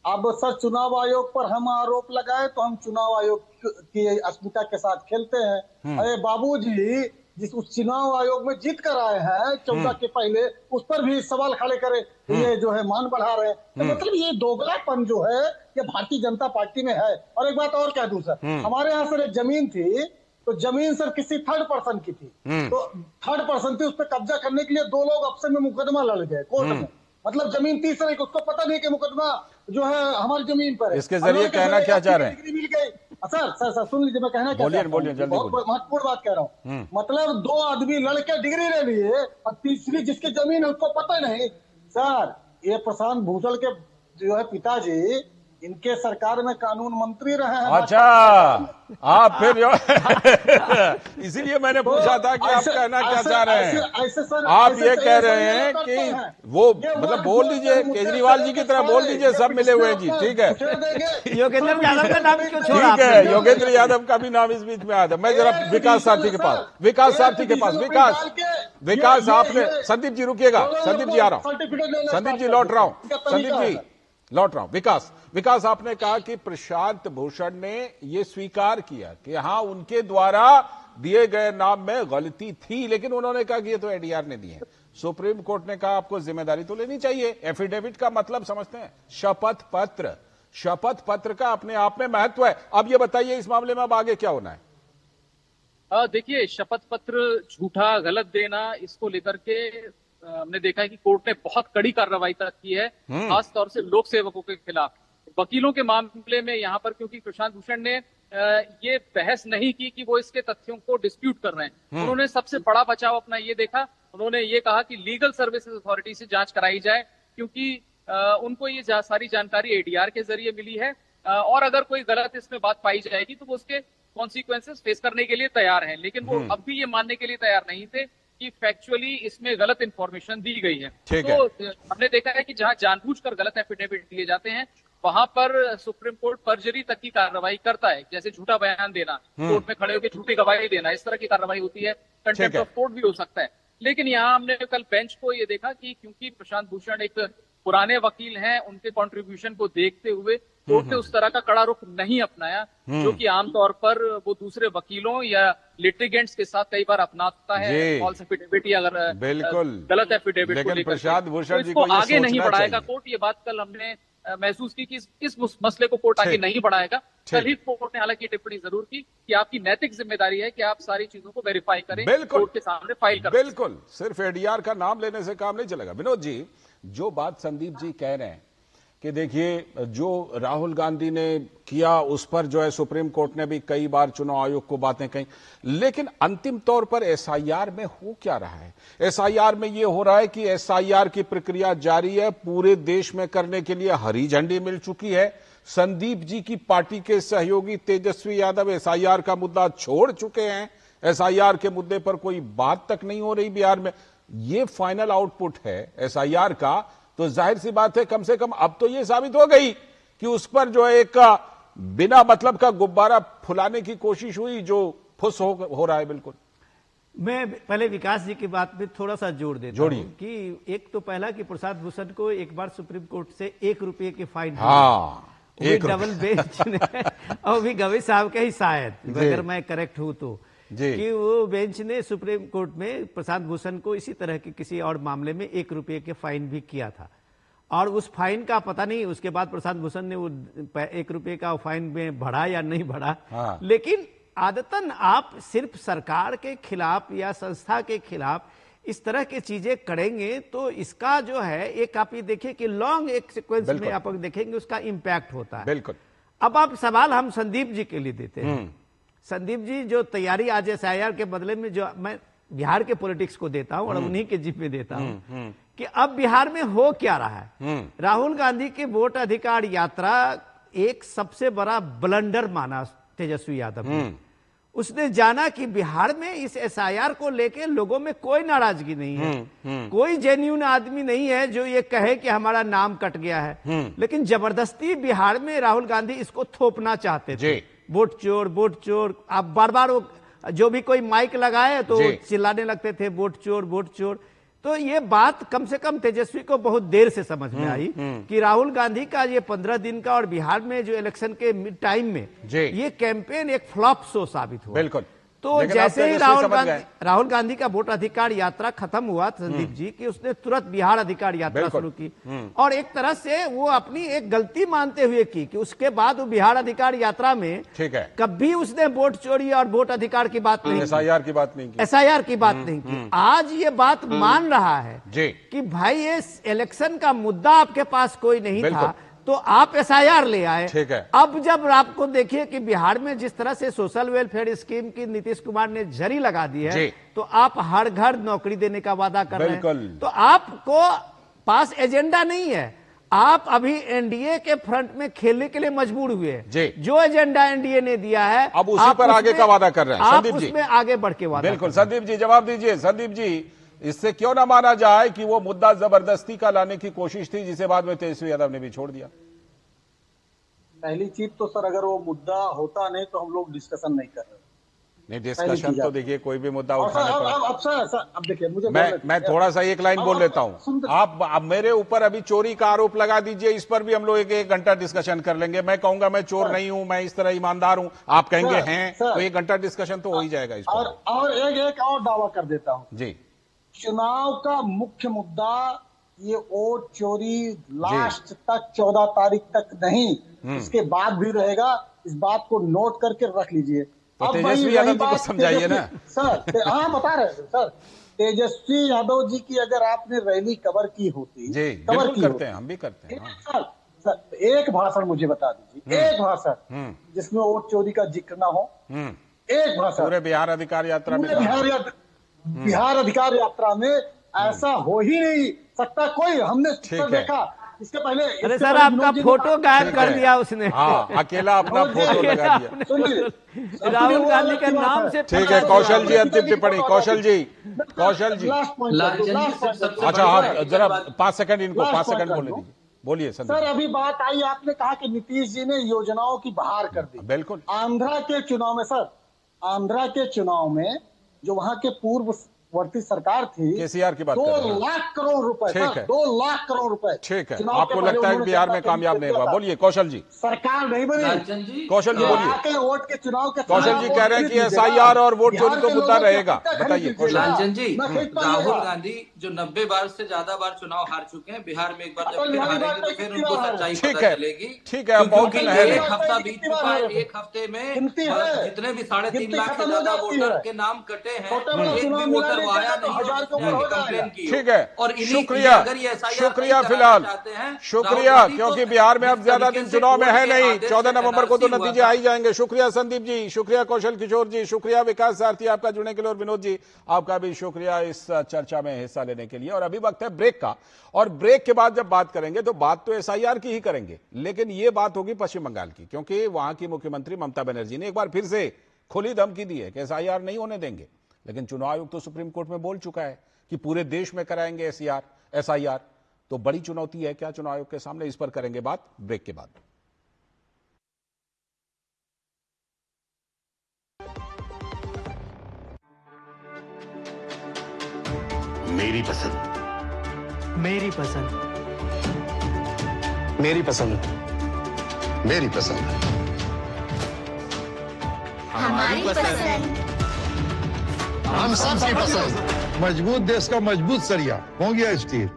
अब सर चुनाव आयोग पर हम आरोप लगाए तो हम चुनाव आयोग की अस्मिता के साथ खेलते हैं। अरे बाबूजी, जिस उस चुनाव आयोग में जीत कर आए हैं 14 के पहले, उस पर भी सवाल खड़े करे, ये जो है मान बढ़ा रहे हैं। तो मतलब ये दोगलापन जो है ये भारतीय जनता पार्टी में है। और एक बात और कह दूं सर, हमारे यहाँ सर एक जमीन थी, तो जमीन सर किसी थर्ड पर्सन की थी, तो थर्ड पर्सन थी, उस पर कब्जा करने के लिए 2 लोग आपस में मुकदमा लड़ गए कोर्ट में। मतलब जमीन तीसरे को, उसको पता नहीं कि मुकदमा जो है हमारी जमीन पर है। इसके जरिए कहना क्या चाह रहे हैं? डिग्री मिल गई। सर सुन लीजिए, मैं कहना क्या चाहता हूं, बहुत महत्वपूर्ण बात कह रहा हूँ। मतलब 2 आदमी लड़के डिग्री ले लिए और तीसरी जिसकी जमीन है उसको पता नहीं। सर, ये प्रशांत भूषण के जो है पिताजी, इनके सरकार में कानून मंत्री रहे हैं। अच्छा, आप फिर इसीलिए मैंने पूछा था कि आप कहना क्या चाह रहे हैं। आप ये कह रहे हैं कि वो मतलब बोल दीजिए, केजरीवाल जी की तरह बोल दीजिए, सब मिले हुए हैं जी। ठीक है, योगेंद्र यादव का नाम क्यों छोड़ा? ठीक है, योगेंद्र यादव का भी नाम इस बीच में आया था। मैं जरा विकास सारथी के पास, विकास आपने, संदीप जी रुकिएगा, संदीप जी आ रहा हूं, संदीप जी लौट रहा हूं, संदीप जी लौट रहा हूं। विकास आपने कहा कि प्रशांत भूषण ने यह स्वीकार किया कि हां उनके द्वारा दिए गए नाम में गलती थी, लेकिन उन्होंने कहा कि ये तो ADR ने दिए। सुप्रीम कोर्ट ने कहा आपको जिम्मेदारी तो लेनी चाहिए। एफिडेविट का मतलब समझते हैं शपथ पत्र, शपथ पत्र का अपने आप में महत्व है। अब ये बताइए इस मामले में अब आगे क्या होना है? देखिए, शपथ पत्र झूठा, गलत देना, इसको लेकर के हमने देखा है कि कोर्ट ने बहुत कड़ी कार्रवाई तक की है, खास तौर से लोक सेवकों के खिलाफ। वकीलों के मामले में यहाँ पर क्योंकि प्रशांत भूषण ने ये बहस नहीं की कि वो इसके तथ्यों को डिस्प्यूट कर रहे हैं, उन्होंने सबसे बड़ा बचाव अपना ये देखा, उन्होंने ये कहा कि लीगल सर्विसेज अथॉरिटी से जांच कराई जाए, क्योंकि उनको ये सारी जानकारी ADR के जरिए मिली है, और अगर कोई गलत इसमें बात पाई जाएगी तो वो उसके कॉन्सिक्वेंसेस फेस करने के लिए तैयार हैं। लेकिन वो अब भी ये मानने के लिए तैयार नहीं थे कि फैक्चुअली इसमें गलत इंफॉर्मेशन दी गई है। तो हमने देखा है कि जहां जानबूझकर गलत एफिडेविट दिए जाते हैं, वहां पर सुप्रीम कोर्ट पर्जरी तक की कार्रवाई करता है, जैसे झूठा बयान देना, कोर्ट में खड़े होकर झूठी गवाही देना, इस तरह की कार्रवाई होती है। कंटेम्प्ट ऑफ कोर्ट भी हो सकता है। लेकिन यहाँ हमने कल बेंच को ये देखा कि क्योंकि प्रशांत भूषण एक पुराने वकील हैं, उनके कंट्रीब्यूशन को देखते हुए कोर्ट ने उस तरह का कड़ा रुख नहीं अपनाया जो कि आमतौर पर वो दूसरे वकीलों या लिटिगेंट्स के साथ कई बार अपनाता है। फॉल्स एफिडेविट या अगर बिल्कुल गलत एफिडेविट को लेकर तो आगे नहीं बढ़ाएगा कोर्ट। ये बात कल हमने महसूस की कि इस मसले को कोर्ट आगे नहीं बढ़ाएगा। कल ही कोर्ट ने हालांकि टिप्पणी जरूर की कि आपकी नैतिक जिम्मेदारी है कि आप सारी चीजों को वेरीफाई करें, कोर्ट के सामने फाइल करें। बिल्कुल, सिर्फ ADR का नाम लेने से काम नहीं चलेगा। विनोद जी, जो बात संदीप जी कह रहे हैं कि देखिए जो राहुल गांधी ने किया उस पर जो है सुप्रीम कोर्ट ने भी कई बार चुनाव आयोग को बातें कही, लेकिन अंतिम तौर पर SIR में हो क्या रहा है? SIR में ये हो रहा है कि SIR की प्रक्रिया जारी है, पूरे देश में करने के लिए हरी झंडी मिल चुकी है, संदीप जी की पार्टी के सहयोगी तेजस्वी यादव एसआईआर का मुद्दा छोड़ चुके हैं, एसआईआर के मुद्दे पर कोई बात तक नहीं हो रही बिहार में। ये फाइनल आउटपुट है एसआईआर का, तो जाहिर सी बात है कम से कम अब तो ये साबित हो गई कि उस पर जो एक बिना मतलब का गुब्बारा फुलाने की कोशिश हुई, जो फुस हो रहा है। बिल्कुल मैं पहले विकास जी की बात में थोड़ा सा जोड़ देता हूं कि एक तो पहला कि प्रसाद भूषण को एक बार सुप्रीम कोर्ट से ₹1 की फाइन, एक डबल बेंच ने और भी गवई साहब के ही शायद, अगर मैं करेक्ट हूं तो, कि वो बेंच ने सुप्रीम कोर्ट में प्रसाद भूषण को इसी तरह के किसी और मामले में ₹1 के फाइन भी किया था। और उस फाइन का पता नहीं उसके बाद प्रसाद भूषण ने वो ₹1 का फाइन में बढ़ा या नहीं बढ़ा। लेकिन आदतन आप सिर्फ सरकार के खिलाफ या संस्था के खिलाफ इस तरह की चीजें करेंगे तो इसका जो है एक आप ये देखिए कि लॉन्ग एक सीक्वेंस में आप देखेंगे उसका इंपैक्ट होता है। बिल्कुल। अब आप सवाल हम संदीप जी के लिए देते हैं। संदीप जी जो तैयारी आज एसआईआर के बदले में जो मैं बिहार के पॉलिटिक्स को देता हूं और उन्हीं के जिम्मे देता हूं कि अब बिहार में हो क्या रहा है। राहुल गांधी की वोट अधिकार यात्रा एक सबसे बड़ा ब्लंडर माना तेजस्वी यादव ने। उसने जाना कि बिहार में इस एसआईआर को लेके लोगों में कोई नाराजगी नहीं है, कोई जेन्युइन आदमी नहीं है जो ये कहे कि हमारा नाम कट गया है। लेकिन जबरदस्ती बिहार में राहुल गांधी इसको थोपना चाहते थे, वोट चोर वोट चोर। आप बार बार वो जो भी कोई माइक लगाए तो चिल्लाने लगते थे वोट चोर वोट चोर। तो ये बात कम से कम तेजस्वी को बहुत देर से समझ में आई कि राहुल गांधी का ये 15 दिन का और बिहार में जो इलेक्शन के टाइम में ये कैंपेन एक फ्लॉप शो साबित हुआ। बिल्कुल। तो जैसे ही राहुल गांधी का वोट अधिकार यात्रा खत्म हुआ संदीप जी कि उसने तुरंत बिहार अधिकार यात्रा शुरू की और एक तरह से वो अपनी एक गलती मानते हुए की कि उसके बाद वो बिहार अधिकार यात्रा में कभी उसने वोट चोरी और वोट अधिकार की बात नहीं, एसआईआर की बात नहीं की, एसआईआर की बात नहीं की। आज ये बात मान रहा है कि भाई ये इलेक्शन का मुद्दा आपके पास कोई नहीं था तो आप एसआईआर ले आए। ठीक है। अब जब आपको देखिए कि बिहार में जिस तरह से सोशल वेलफेयर स्कीम की नीतीश कुमार ने झड़ी लगा दी है तो आप हर घर नौकरी देने का वादा कर रहे हैं, तो आपको पास एजेंडा नहीं है। आप अभी एनडीए के फ्रंट में खेलने के लिए मजबूर हुए। जो एजेंडा एनडीए ने दिया है अब उसी पर आगे का वादा कर रहे हैं। आप उसमें आगे बढ़ के वादा। बिल्कुल। संदीप जी जवाब दीजिए। संदीप जी, इससे क्यों ना माना जाए कि वो मुद्दा जबरदस्ती का लाने की कोशिश थी जिसे बाद में तेजस्वी यादव ने भी छोड़ दिया? पहली चीज तो सर अगर वो मुद्दा होता नहीं तो हम लोग डिस्कशन नहीं कर रहे। नहीं, डिस्कशन तो देखिए कोई भी मुद्दा उठाने पर। अब देखिए मुझे मैं थोड़ा सा एक लाइन बोल लेता हूं। आप मेरे ऊपर अभी चोरी का आरोप लगा दीजिए, इस पर भी हम लोग 1 घंटा डिस्कशन कर लेंगे। मैं कहूंगा मैं चोर नहीं हूं, मैं इस तरह ईमानदार हूं, आप कहेंगे हैं, तो 1 घंटा डिस्कशन तो हो ही जाएगा इस पर। और एक और दावा कर देता हूं जी, चुनाव का मुख्य मुद्दा ये वोट चोरी लास्ट तक 14 तारीख तक नहीं, इसके बाद भी रहेगा। इस बात को नोट करके रख लीजिए। तो तेजस्वी यादव जी को समझाइए ना सर। हाँ बता रहे हैं सर, तेजस्वी यादव जी की अगर आपने रैली कवर की होती, कवर करते हैं, हम भी करते हैं सर, एक भाषण मुझे बता दीजिए, एक भाषण जिसमें वोट चोरी का जिक्र ना हो, एक भाषण पूरे बिहार अधिकार यात्रा में। बिहार अधिकार यात्रा में ऐसा हो ही नहीं सकता कोई। हमने देखा इसके पहले। अरे सर आपका फोटो गायब कर दिया उसने। अकेला अपना फोटो लगा दिया राहुल गांधी के नाम से। ठीक है कौशल जी, अंतिम टिप्पणी। कौशल जी अच्छा हाँ जरा 5 सेकंड इनको 5 सेकंड बोलने दीजिए। बोलिए सर। अभी बात आई, आपने कहा कि नीतीश जी ने योजनाओं की बहार कर दी। बिल्कुल। आंध्रा के चुनाव में सर, आंध्रा के चुनाव में जो वहां के पूर्ववर्ती सरकार थी, केसीआर की बात 2 लाख करोड़ रुपए, 2 लाख करोड़ रुपए। ठीक है, आपको लगता है कि बिहार में कामयाब नहीं हुआ? बोलिए कौशल जी। सरकार नहीं बनी। कौशल जी बोलिए। वोट के चुनाव के कौशल जी कह रहे हैं कि एसआईआर और वोट चोरी तो मुद्दा रहेगा। बताइए लालचंद जी। राहुल गांधी जो 90 बार से ज्यादा बार चुनाव हार चुके हैं, बिहार में एक बार जब फिर हारेंगे तो फिर उनको सच्चाई पता चलेगी। ठीक है, बहुत एक हफ्ता बीत चुका है। एक हफ्ते में जितने भी 3.5 लाख से ज्यादा वोटर के नाम कटे हैं, एक भी वोटर नहीं वो आया देंगे तो नहीं और 1000 के उसने ऊपर हो आके कंप्लेन जाएगा। की ठीक है, और इन्हीं शुक्रिया, अगर ये SIR शुक्रिया नहीं फिलहाल, कराना चाहते हैं, शुक्रिया, राहुल गांधी क्योंकि तो बिहार में अब जिस ज्यादा तरीके दिन से चुनाव में कोर्ट है के नहीं, आदेश 14 से नवंबर को तो NRC हुआ नतीजे था। आ ही जाएंगे। शुक्रिया संदीप जी, शुक्रिया कौशल किशोर जी, शुक्रिया विकास सारथी आपका जुड़ने के लिए, और विनोद जी आपका भी शुक्रिया इस चर्चा में हिस्सा लेने के लिए। और अभी वक्त है ब्रेक का, और ब्रेक के बाद जब बात करेंगे तो बात तो SIR की ही करेंगे, लेकिन यह बात होगी पश्चिम बंगाल की, क्योंकि वहां की मुख्यमंत्री ममता बनर्जी ने एक बार फिर से खुली धमकी दी है कि SIR नहीं होने देंगे। लेकिन चुनाव आयोग तो सुप्रीम कोर्ट में बोल चुका है कि पूरे देश में कराएंगे SIR। तो बड़ी चुनौती है क्या चुनाव आयोग के सामने, इस पर करेंगे बात ब्रेक के बाद। मेरी पसंद, मेरी पसंद, मेरी पसंद, मेरी पसंद, हमारी पसंद। हम सबकी पसंद। मजबूत देश का मजबूत सरिया हो गया स्टील।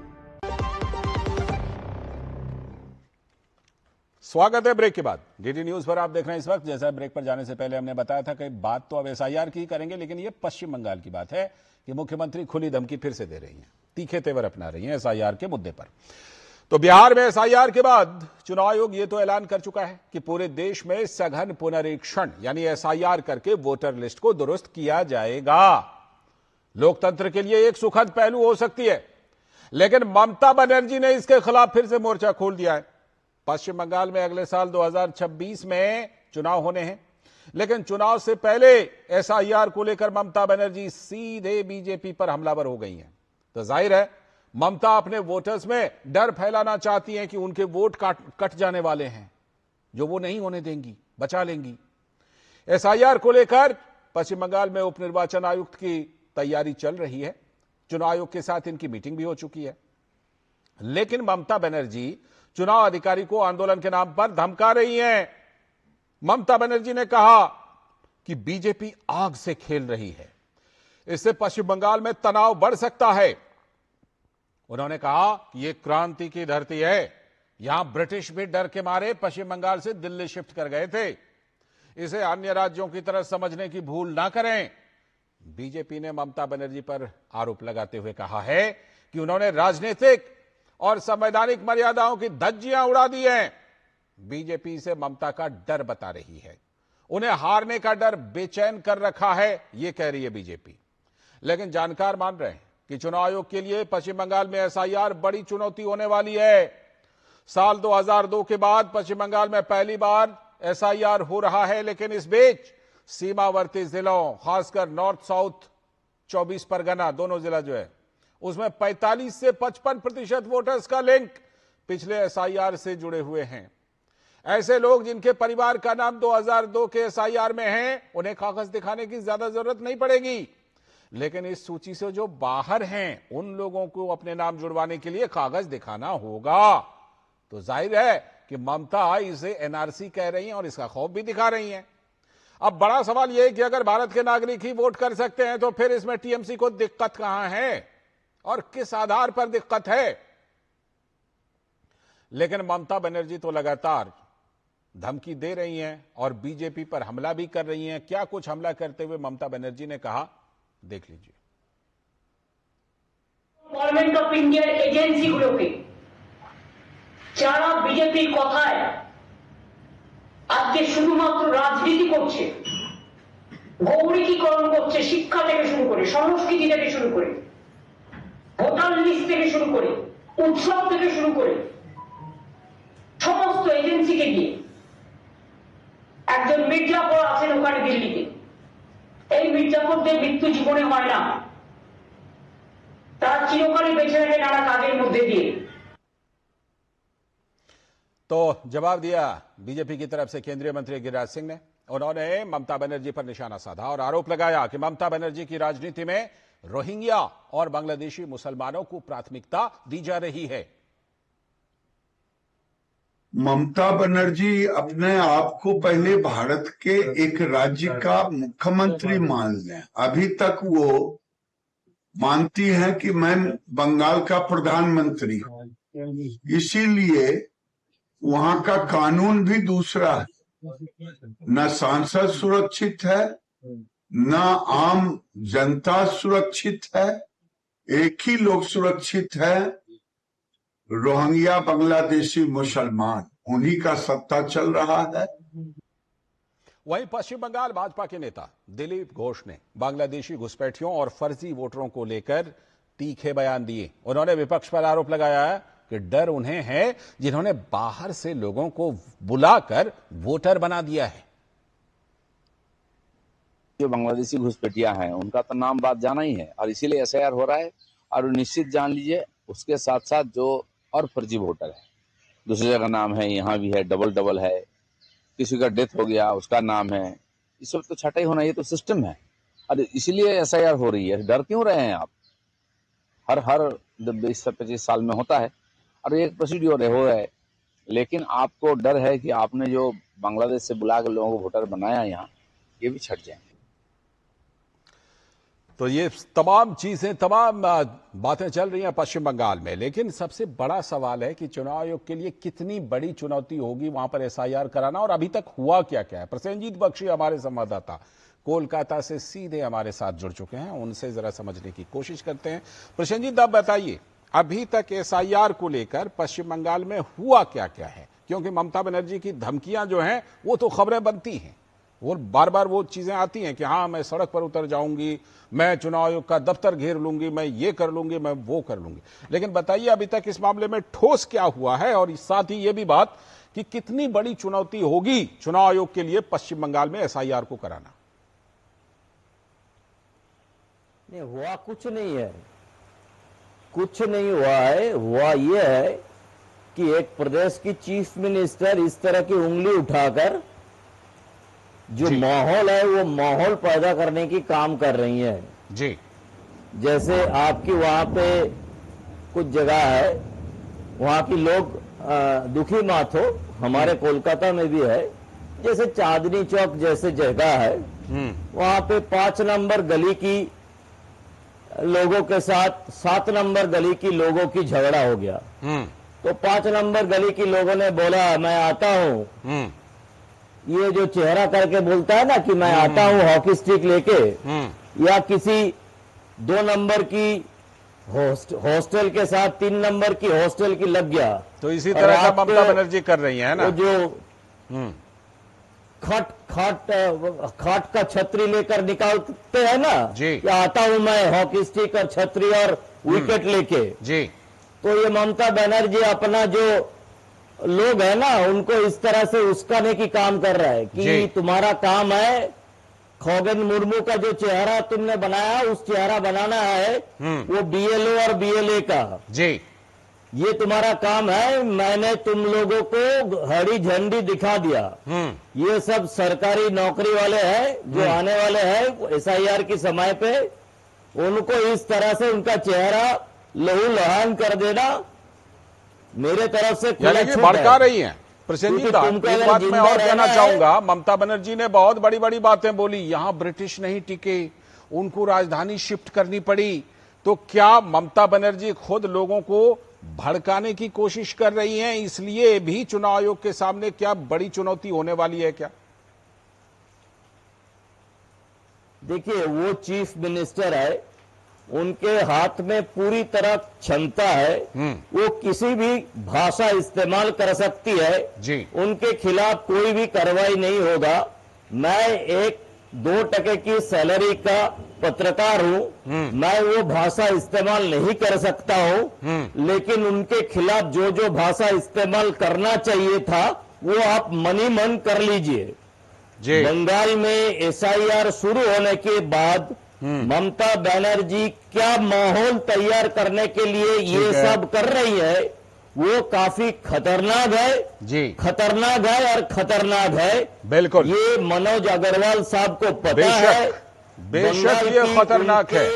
स्वागत है ब्रेक के बाद। डीडी न्यूज पर आप देख रहे हैं इस वक्त। जैसा ब्रेक पर जाने से पहले हमने बताया था कि बात तो अब SIR की करेंगे, लेकिन यह पश्चिम बंगाल की बात है कि मुख्यमंत्री खुली धमकी फिर से दे रही हैं, तीखे तेवर अपना रही हैं SIR के मुद्दे पर। तो बिहार में SIR के बाद चुनाव आयोग ये तो ऐलान कर चुका है कि पूरे देश में सघन पुनरीक्षण यानी SIR करके वोटर लिस्ट को दुरुस्त किया जाएगा। लोकतंत्र के लिए एक सुखद पहलू हो सकती है, लेकिन ममता बनर्जी ने इसके खिलाफ फिर से मोर्चा खोल दिया है। पश्चिम बंगाल में अगले साल 2026 में चुनाव होने हैं, लेकिन चुनाव से पहले SIR को लेकर ममता बनर्जी सीधे बीजेपी पर हमलावर हो गई हैं। तो जाहिर है ममता अपने वोटर्स में डर फैलाना चाहती हैं कि उनके वोट कट जाने वाले हैं, जो वो नहीं होने देंगी, बचा लेंगी। SIR को लेकर पश्चिम बंगाल में उपनिर्वाचन आयुक्त की तैयारी चल रही है। चुनाव आयोग के साथ इनकी मीटिंग भी हो चुकी है, लेकिन ममता बनर्जी चुनाव अधिकारी को आंदोलन के नाम पर धमका रही हैं। ममता बनर्जी ने कहा कि बीजेपी आग से खेल रही है, इससे पश्चिम बंगाल में तनाव बढ़ सकता है। उन्होंने कहा कि यह क्रांति की धरती है, यहां ब्रिटिश भी डर के मारे पश्चिम बंगाल से दिल्ली शिफ्ट कर गए थे, इसे अन्य राज्यों की तरह समझने की भूल ना करें। बीजेपी ने ममता बनर्जी पर आरोप लगाते हुए कहा है कि उन्होंने राजनीतिक और संवैधानिक मर्यादाओं की धज्जियां उड़ा दी हैं। बीजेपी से ममता का डर बता रही है, उन्हें हारने का डर बेचैन कर रखा है, यह कह रही है बीजेपी। लेकिन जानकार मान रहे हैं कि चुनाव आयोग के लिए पश्चिम बंगाल में SIR बड़ी चुनौती होने वाली है। साल 2002 के बाद पश्चिम बंगाल में पहली बार SIR हो रहा है, लेकिन इस बीच सीमावर्ती जिलों, खासकर नॉर्थ साउथ 24 परगना दोनों जिला जो है, उसमें 45 से 55% वोटर्स का लिंक पिछले SIR से जुड़े हुए हैं। ऐसे लोग जिनके परिवार का नाम 2002 के SIR में है, उन्हें कागज दिखाने की ज्यादा जरूरत नहीं पड़ेगी, लेकिन इस सूची से जो बाहर हैं, उन लोगों को अपने नाम जुड़वाने के लिए कागज दिखाना होगा। तो जाहिर है कि ममता इसे NRC कह रही हैं और इसका खौफ भी दिखा रही हैं। अब बड़ा सवाल यह है कि अगर भारत के नागरिक ही वोट कर सकते हैं, तो फिर इसमें TMC को दिक्कत कहां है और किस आधार पर दिक्कत है। लेकिन ममता बनर्जी तो लगातार धमकी दे रही हैं और बीजेपी पर हमला भी कर रही हैं। क्या कुछ हमला करते हुए ममता बनर्जी ने कहा, देख लीजिए। गवर्नमेंट ऑफ इंडिया एजेंसी गुलोके যারা বিজেপির কথায় আজকে শুধুমাত্র রাজনীতি করছে, গৌরীকরণ করছে, শিক্ষা থেকে শুরু করে, সংস্কৃতি থেকে শুরু করে, ভোটার লিস্ট থেকে শুরু করে, উৎসব থেকে শুরু করে সমস্ত এজেন্সিকে দিয়ে একজন মির্জাফর আছেন ওখানে দিল্লিতে। এই মির্জাফরদের মৃত্যু জীবনে হয় না, তারা চিরকালই বেঁচে থাকে নানা কাজের মধ্যে দিয়ে। तो जवाब दिया बीजेपी की तरफ से केंद्रीय मंत्री गिरिराज सिंह ने। उन्होंने ममता बनर्जी पर निशाना साधा और आरोप लगाया कि ममता बनर्जी की राजनीति में रोहिंग्या और बांग्लादेशी मुसलमानों को प्राथमिकता दी जा रही है। ममता बनर्जी अपने आप को पहले भारत के एक राज्य का मुख्यमंत्री मान लें। अभी तक वो मानती है कि मैं बंगाल का प्रधानमंत्री हूं, इसीलिए वहां का कानून भी दूसरा है। न सांसद सुरक्षित है, ना आम जनता सुरक्षित है, एक ही लोग सुरक्षित है, रोहिंग्या बांग्लादेशी मुसलमान, उन्हीं का सत्ता चल रहा है। वहीं पश्चिम बंगाल भाजपा के नेता दिलीप घोष ने बांग्लादेशी घुसपैठियों और फर्जी वोटरों को लेकर तीखे बयान दिए। उन्होंने विपक्ष पर आरोप लगाया है कि डर उन्हें है जिन्होंने बाहर से लोगों को बुलाकर वोटर बना दिया है। जो बांग्लादेशी घुसपैठियां हैं उनका तो नाम बात जाना ही है और इसीलिए एसआईआर हो रहा है। और निश्चित जान लीजिए उसके साथ साथ जो और फर्जी वोटर है, दूसरी जगह नाम है, यहाँ भी है, डबल है, किसी का डेथ हो गया उसका नाम है, इस सब तो छटाई होना, ये तो सिस्टम है। और इसीलिए एसआईआर हो रही है। डर क्यों रहे हैं आप? हर 20-25 साल में होता है और एक प्रोसीड्योर हो रहा है, लेकिन आपको डर है कि आपने जो बांग्लादेश से बुला कर लोगों को वोटर बनाया यहाँ, ये भी छट जाएंगे। तो ये तमाम चीजें, तमाम बातें चल रही हैं पश्चिम बंगाल में, लेकिन सबसे बड़ा सवाल है कि चुनाव आयोग के लिए कितनी बड़ी चुनौती होगी वहां पर एसआईआर कराना, और अभी तक हुआ क्या क्या है। प्रसेनजीत बख्शी हमारे संवाददाता कोलकाता से सीधे हमारे साथ जुड़ चुके हैं, उनसे जरा समझने की कोशिश करते हैं। प्रसेनजीत, आप बताइए अभी तक एसआईआर को लेकर पश्चिम बंगाल में हुआ क्या क्या है, क्योंकि ममता बनर्जी की धमकियां जो हैं वो तो खबरें बनती हैं और बार बार वो चीजें आती हैं कि हाँ मैं सड़क पर उतर जाऊंगी, मैं चुनाव आयोग का दफ्तर घेर लूंगी, मैं ये कर लूंगी, मैं वो कर लूंगी। लेकिन बताइए अभी तक इस मामले में ठोस क्या हुआ है, और साथ ही ये भी बात कि कितनी बड़ी चुनौती होगी चुनाव आयोग के लिए पश्चिम बंगाल में एसआईआर को कराना। नहीं हुआ, कुछ नहीं है, कुछ नहीं हुआ है। हुआ ये है कि एक प्रदेश की चीफ मिनिस्टर इस तरह की उंगली उठाकर जो माहौल है वो माहौल पैदा करने की काम कर रही है जी। जैसे आपकी वहां पे कुछ जगह है, वहां की लोग दुखी मत हो, हमारे कोलकाता में भी है, जैसे चांदनी चौक जैसे जगह है, वहां पे 5 नंबर गली की लोगों के साथ 7 नंबर गली की लोगों की झगड़ा हो गया। तो 5 नंबर गली की लोगों ने बोला मैं आता हूं, ये जो चेहरा करके बोलता है ना कि मैं आता हूं हॉकी स्टिक लेके, या किसी 2 नंबर की हॉस्टल के साथ 3 नंबर की हॉस्टल की लग गया। तो इसी तरह का ममता बनर्जी कर रही है ना, जो खाट का छतरी लेकर निकालते हैं ना जी, कि आता हूं मैं हॉकी स्टिक और छतरी और विकेट लेके जी। तो ये ममता बनर्जी अपना जो लोग है ना उनको इस तरह से उस्काने की काम कर रहा है कि तुम्हारा काम है खगेन मुर्मू का जो चेहरा तुमने बनाया उस चेहरा बनाना है वो बीएलओ और बीएलए का जी, ये तुम्हारा काम है। मैंने तुम लोगों को हरी झंडी दिखा दिया। ये सब सरकारी नौकरी वाले हैं जो आने वाले हैं एसआईआर की समय पे, उनको इस तरह से उनका चेहरा लहू लहान कर देना मेरे तरफ से भड़का रही हैं। प्रसेनजीत, एक बात मैं और कहना चाहूंगा, ममता बनर्जी ने बहुत बड़ी बड़ी बातें बोली, यहां ब्रिटिश नहीं टिके, उनको राजधानी शिफ्ट करनी पड़ी। तो क्या ममता बनर्जी खुद लोगों को भड़काने की कोशिश कर रही हैं, इसलिए भी चुनाव आयोग के सामने क्या बड़ी चुनौती होने वाली है क्या? देखिए वो चीफ मिनिस्टर है, उनके हाथ में पूरी तरह क्षमता है, वो किसी भी भाषा इस्तेमाल कर सकती है जी। उनके खिलाफ कोई भी कार्रवाई नहीं होगा। मैं 1-2% की सैलरी का पत्रकार हूं, मैं वो भाषा इस्तेमाल नहीं कर सकता हूं, लेकिन उनके खिलाफ जो जो भाषा इस्तेमाल करना चाहिए था वो आप मनी मन कर लीजिए। बंगाल में एसआईआर शुरू होने के बाद ममता बनर्जी क्या माहौल तैयार करने के लिए ये सब कर रही है वो काफी खतरनाक है जी, खतरनाक है और खतरनाक है। बिल्कुल, ये मनोज अग्रवाल साहब को पता है, बेशक ये खतरनाक है,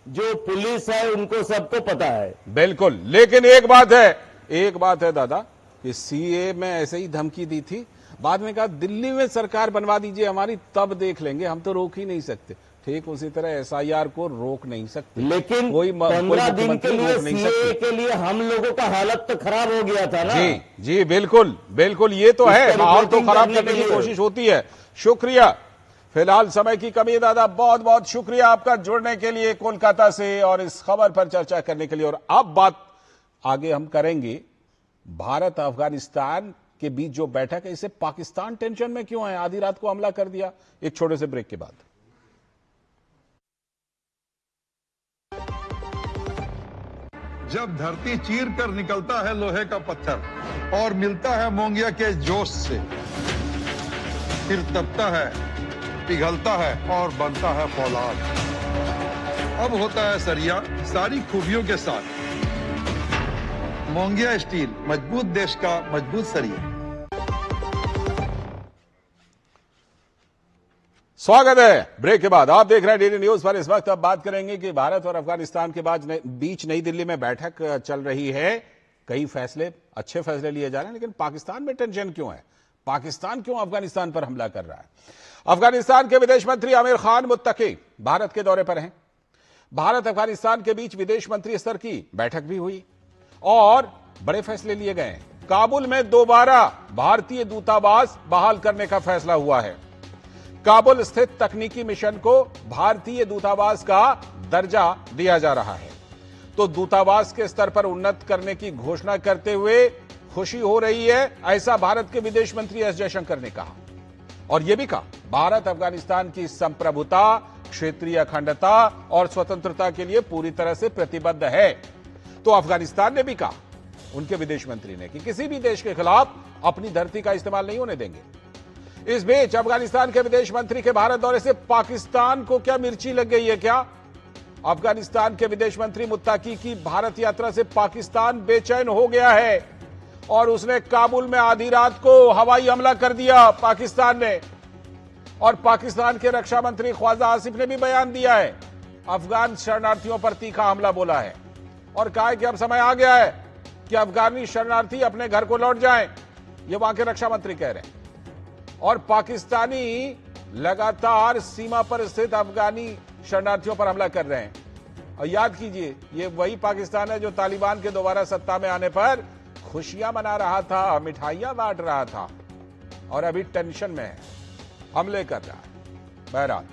जो पुलिस है उनको सबको पता है। बिल्कुल, लेकिन एक बात है दादा कि सीए में ऐसे ही धमकी दी थी, बाद में कहा दिल्ली में सरकार बनवा दीजिए हमारी, तब देख लेंगे, हम तो रोक ही नहीं सकते। ठीक उसी तरह एसआईआर को रोक नहीं सकते, लेकिन कोई 15 दिन के लिए सीए के लिए हम लोगों का हालत तो खराब हो गया था ना। जी जी बिल्कुल बिल्कुल, ये तो है, माहौल तो खराब करने की कोशिश होती है। शुक्रिया फिलहाल समय की कमी है दादा, बहुत बहुत शुक्रिया आपका जुड़ने के लिए कोलकाता से और इस खबर पर चर्चा करने के लिए। और अब बात आगे हम करेंगे भारत अफगानिस्तान के बीच जो बैठक है, इसे पाकिस्तान टेंशन में क्यों है? आधी रात को हमला कर दिया। एक छोटे से ब्रेक के बाद जब धरती चीर कर निकलता है लोहे का पत्थर और मिलता है मोंगिया के जोश से, फिर तपता है, पिघलता है और बनता है फौलाद। अब होता है सरिया सारी खूबियों के साथ। मोंगिया स्टील, मजबूत देश का मजबूत सरिया। स्वागत है ब्रेक के बाद। आप देख रहे हैं डीडी न्यूज पर। इस वक्त अब बात करेंगे कि भारत और अफगानिस्तान के बीच नई दिल्ली में बैठक चल रही है। कई फैसले, अच्छे फैसले लिए जा रहे हैं, लेकिन पाकिस्तान में टेंशन क्यों है? पाकिस्तान क्यों अफगानिस्तान पर हमला कर रहा है? अफगानिस्तान के विदेश मंत्री आमिर खान मुत्तकी भारत के दौरे पर हैं। भारत अफगानिस्तान के बीच विदेश मंत्री स्तर की बैठक भी हुई और बड़े फैसले लिए गए। काबुल में दोबारा भारतीय दूतावास बहाल करने का फैसला हुआ है। काबुल स्थित तकनीकी मिशन को भारतीय दूतावास का दर्जा दिया जा रहा है। तो दूतावास के स्तर पर उन्नत करने की घोषणा करते हुए खुशी हो रही है, ऐसा भारत के विदेश मंत्री एस जयशंकर ने कहा। और यह भी कहा भारत अफगानिस्तान की संप्रभुता, क्षेत्रीय अखंडता और स्वतंत्रता के लिए पूरी तरह से प्रतिबद्ध है। तो अफगानिस्तान ने भी कहा, उनके विदेश मंत्री ने, कि किसी भी देश के खिलाफ अपनी धरती का इस्तेमाल नहीं होने देंगे। इस बीच अफगानिस्तान के विदेश मंत्री के भारत दौरे से पाकिस्तान को क्या मिर्ची लग गई है क्या? अफगानिस्तान के विदेश मंत्री मुत्ताकी की भारत यात्रा से पाकिस्तान बेचैन हो गया है और उसने काबुल में आधी रात को हवाई हमला कर दिया पाकिस्तान ने। और पाकिस्तान के रक्षा मंत्री ख्वाजा आसिफ ने भी बयान दिया है, अफगान शरणार्थियों पर तीखा हमला बोला है और कहा है कि अब समय आ गया है कि अफगानी शरणार्थी अपने घर को लौट जाएं। ये वहां के रक्षा मंत्री कह रहे हैं। और पाकिस्तानी लगातार सीमा पर स्थित अफगानी शरणार्थियों पर हमला कर रहे हैं। और याद कीजिए, ये वही पाकिस्तान है जो तालिबान के दोबारा सत्ता में आने पर खुशियां मना रहा था, मिठाइयां बांट रहा था, और अभी टेंशन में है, हमले कर रहा है। बहरहाल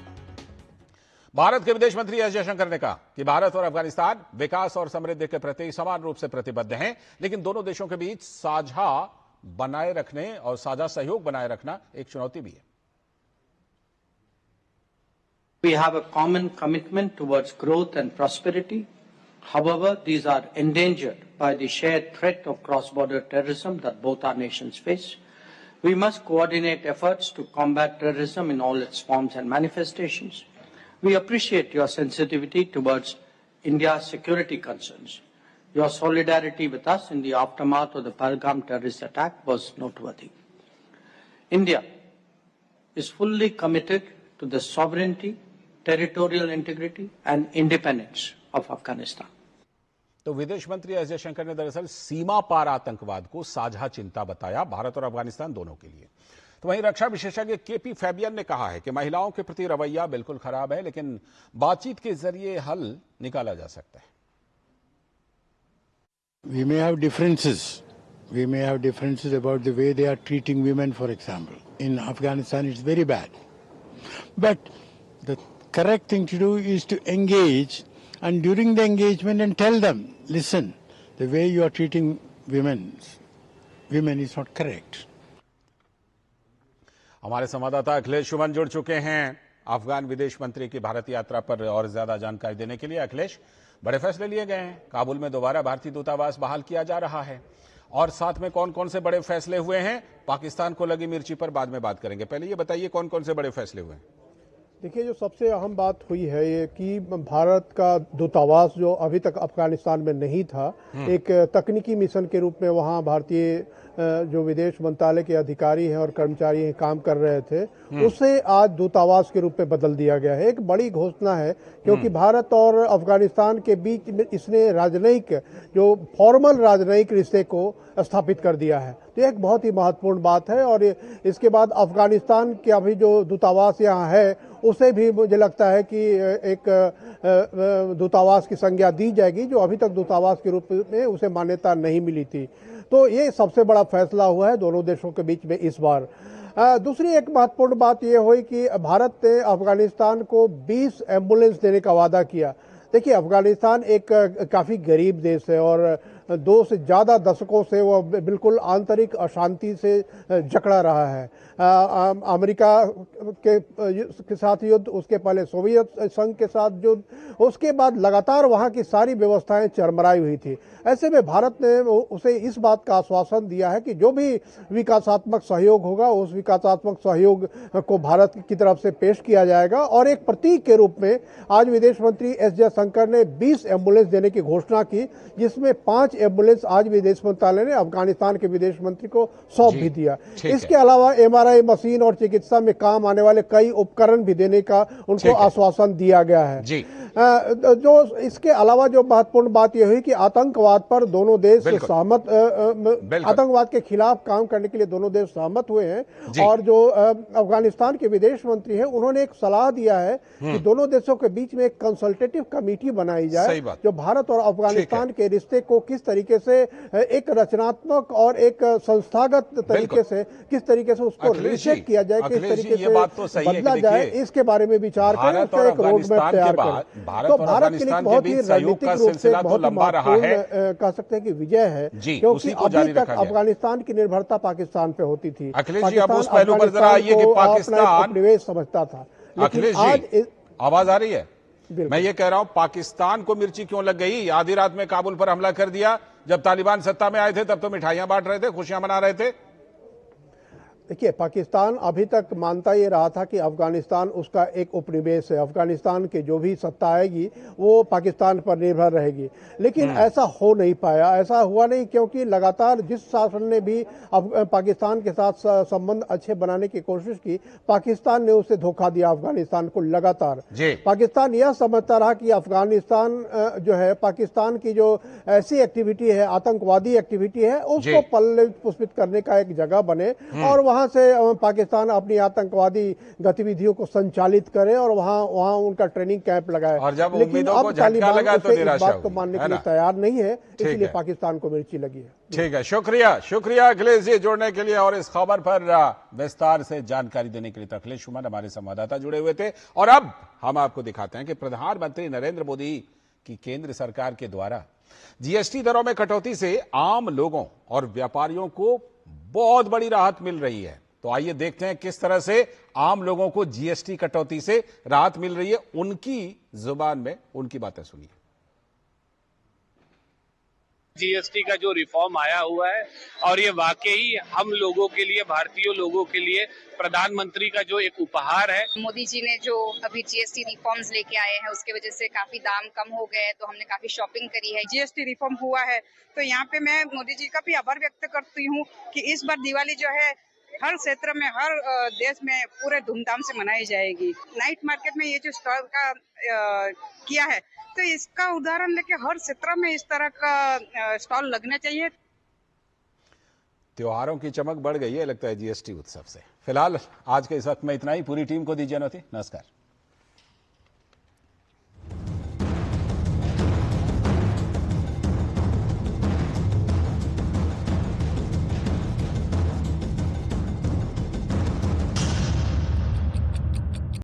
भारत के विदेश मंत्री एस जयशंकर ने कहा कि भारत और अफगानिस्तान विकास और समृद्धि के प्रति समान रूप से प्रतिबद्ध हैं, लेकिन दोनों देशों के बीच साझा बनाए रखने और साझा सहयोग बनाए रखना एक चुनौती भी है। We have a common commitment towards growth and prosperity. However, these are endangered by the shared threat of cross-border terrorism that both our nations face. We must coordinate efforts to combat terrorism in all its forms and manifestations. We appreciate your sensitivity towards India's security concerns. Your solidarity with us in the aftermath of the Pahalgam terrorist attack was noteworthy. India is fully committed to the sovereignty, territorial integrity and independence of Afghanistan. तो विदेश मंत्री S Jaishankar ने दरअसल सीमा पार आतंकवाद को साझा चिंता बताया भारत और अफगानिस्तान दोनों के लिए। तो वहीं रक्षा विशेषज्ञ केपी फैबियन ने कहा है कि महिलाओं के प्रति रवैया बिल्कुल खराब है, लेकिन बातचीत के जरिए हल निकाला जा सकता है। We may have differences. We may have differences about the way they are treating women, for example. In Afghanistan, it's very bad. But the correct thing to do is to engage, and during the engagement and tell them, listen, the way you are treating women is not correct. हमारे संवाददाता अखिलेश सुमन जुड़ चुके हैं अफगान विदेश मंत्री की भारत यात्रा पर और ज्यादा जानकारी देने के लिए। अखिलेश, बड़े फैसले लिए गए हैं, काबुल में दोबारा भारतीय दूतावास बहाल किया जा रहा है, और साथ में कौन कौन से बड़े फैसले हुए हैं? पाकिस्तान को लगी मिर्ची पर बाद में बात करेंगे, पहले ये बताइए कौन कौन से बड़े फैसले हुए हैं? देखिए, जो सबसे अहम बात हुई है ये कि भारत का दूतावास जो अभी तक अफगानिस्तान में नहीं था, एक तकनीकी मिशन के रूप में वहाँ भारतीय जो विदेश मंत्रालय के अधिकारी हैं और कर्मचारी हैं काम कर रहे थे, उसे आज दूतावास के रूप में बदल दिया गया है। एक बड़ी घोषणा है, क्योंकि भारत और अफगानिस्तान के बीच में इसने राजनयिक, जो फॉर्मल राजनयिक रिश्ते को स्थापित कर दिया है। तो एक बहुत ही महत्वपूर्ण बात है। और इसके बाद अफगानिस्तान के अभी जो दूतावास यहाँ है, उसे भी मुझे लगता है कि एक दूतावास की संज्ञा दी जाएगी, जो अभी तक दूतावास के रूप में उसे मान्यता नहीं मिली थी। तो ये सबसे बड़ा फैसला हुआ है दोनों देशों के बीच में इस बार। दूसरी एक महत्वपूर्ण बात यह हुई कि भारत ने अफगानिस्तान को 20 एम्बुलेंस देने का वादा किया। देखिए, अफगानिस्तान एक काफी गरीब देश है और 2 से ज्यादा दशकों से वो बिल्कुल आंतरिक अशांति से जकड़ा रहा है। अमेरिका के साथ युद्ध, उसके पहले सोवियत संघ के साथ युद्ध, उसके बाद लगातार वहां की सारी व्यवस्थाएं चरमराई हुई थी। ऐसे में भारत ने उसे इस बात का आश्वासन दिया है कि जो भी विकासात्मक सहयोग होगा उस विकासात्मक सहयोग को भारत की तरफ से पेश किया जाएगा। और एक प्रतीक के रूप में आज विदेश मंत्री एस जयशंकर ने 20 एम्बुलेंस देने की घोषणा की, जिसमें 5 एम्बुलेंस आज विदेश मंत्रालय ने अफगानिस्तान के विदेश मंत्री को सौंप भी दिया। इसके अलावा MRI मशीन और चिकित्सा में काम आने वाले कई उपकरण भी देने का उनको आश्वासन दिया गया है। जो इसके अलावा जो महत्वपूर्ण बात यह हुई कि आतंकवाद पर दोनों देश सहमत, आतंकवाद के खिलाफ काम करने के लिए दोनों देश सहमत हुए हैं। और जो अफगानिस्तान के विदेश मंत्री हैं, उन्होंने एक सलाह दिया है कि दोनों देशों के बीच में एक कंसल्टेटिव कमेटी बनाई जाए जो भारत और अफगानिस्तान के रिश्ते को किस तरीके से एक रचनात्मक और एक संस्थागत तरीके से किस तरीके से उसको रिशेप किया जाए, किस तरीके से बदला जाए, इसके बारे में विचार करें, उसका एक रोड मैप तैयार करें। तो भारत के लिए बहुत ही रणनीतिक रूप से बहुत ही महत्वपूर्ण कह सकते हैं कि विजय है, क्योंकि अभी तक अफगानिस्तान की निर्भरता पाकिस्तान पे होती थी। पाकिस्तान उपनिवेश समझता था, लेकिन आज आवाज आ रही है। मैं ये कह रहा हूं, पाकिस्तान को मिर्ची क्यों लग गई? आधी रात में काबुल पर हमला कर दिया। जब तालिबान सत्ता में आए थे तब तो मिठाइयां बांट रहे थे, खुशियां मना रहे थे। देखिए, पाकिस्तान अभी तक मानता ये रहा था कि अफगानिस्तान उसका एक उपनिवेश है, अफगानिस्तान की जो भी सत्ता आएगी वो पाकिस्तान पर निर्भर रहेगी। लेकिन ऐसा हो नहीं पाया, ऐसा हुआ नहीं, क्योंकि लगातार जिस शासन ने भी पाकिस्तान के साथ संबंध अच्छे बनाने की कोशिश की, पाकिस्तान ने उसे धोखा दिया अफगानिस्तान को लगातार। पाकिस्तान यह समझता रहा कि अफगानिस्तान जो है, पाकिस्तान की जो ऐसी एक्टिविटी है, आतंकवादी एक्टिविटी है, उसको पल्ले पुष्पित करने का एक जगह बने और वहां से पाकिस्तान अपनी आतंकवादी गतिविधियों को संचालित करे और वहां उनका ट्रेनिंग कैंप लगाए। और जब लेकिन अब तालिबान तो इस बात को मानने के लिए तैयार नहीं है, इसलिए पाकिस्तान को मिर्ची लगी है। ठीक है, शुक्रिया अखिलेश जी जुड़ने के लिए और इस खबर पर विस्तार से जानकारी देने के लिए। तो अखिलेश सुमन हमारे संवाददाता जुड़े हुए थे और अब हम आपको दिखाते हैं कि प्रधानमंत्री नरेंद्र मोदी की केंद्र सरकार के द्वारा GST दरों में कटौती से आम लोगों और व्यापारियों को बहुत बड़ी राहत मिल रही है। तो आइए देखते हैं किस तरह से आम लोगों को GST कटौती से राहत मिल रही है। उनकी जुबान में उनकी बातें सुनिए। GST का जो रिफॉर्म आया हुआ है और ये वाकई हम लोगों के लिए, भारतीय लोगों के लिए प्रधानमंत्री का जो एक उपहार है। मोदी जी ने जो अभी GST रिफॉर्म्स लेके आए हैं उसके वजह से काफी दाम कम हो गए, तो हमने काफी शॉपिंग करी है। GST रिफॉर्म हुआ है तो यहाँ पे मैं मोदी जी का भी आभार व्यक्त करती हूँ कि इस बार दिवाली जो है हर क्षेत्र में, हर देश में पूरे धूमधाम से मनाई जाएगी। नाइट मार्केट में ये जो स्टॉल का किया है, तो इसका उदाहरण लेके हर क्षेत्र में इस तरह का स्टॉल लगना चाहिए। त्योहारों की चमक बढ़ गई है लगता है GST उत्सव से। फिलहाल आज के इस वक्त में इतना ही। पूरी टीम को दीजिए अनुमति। नमस्कार।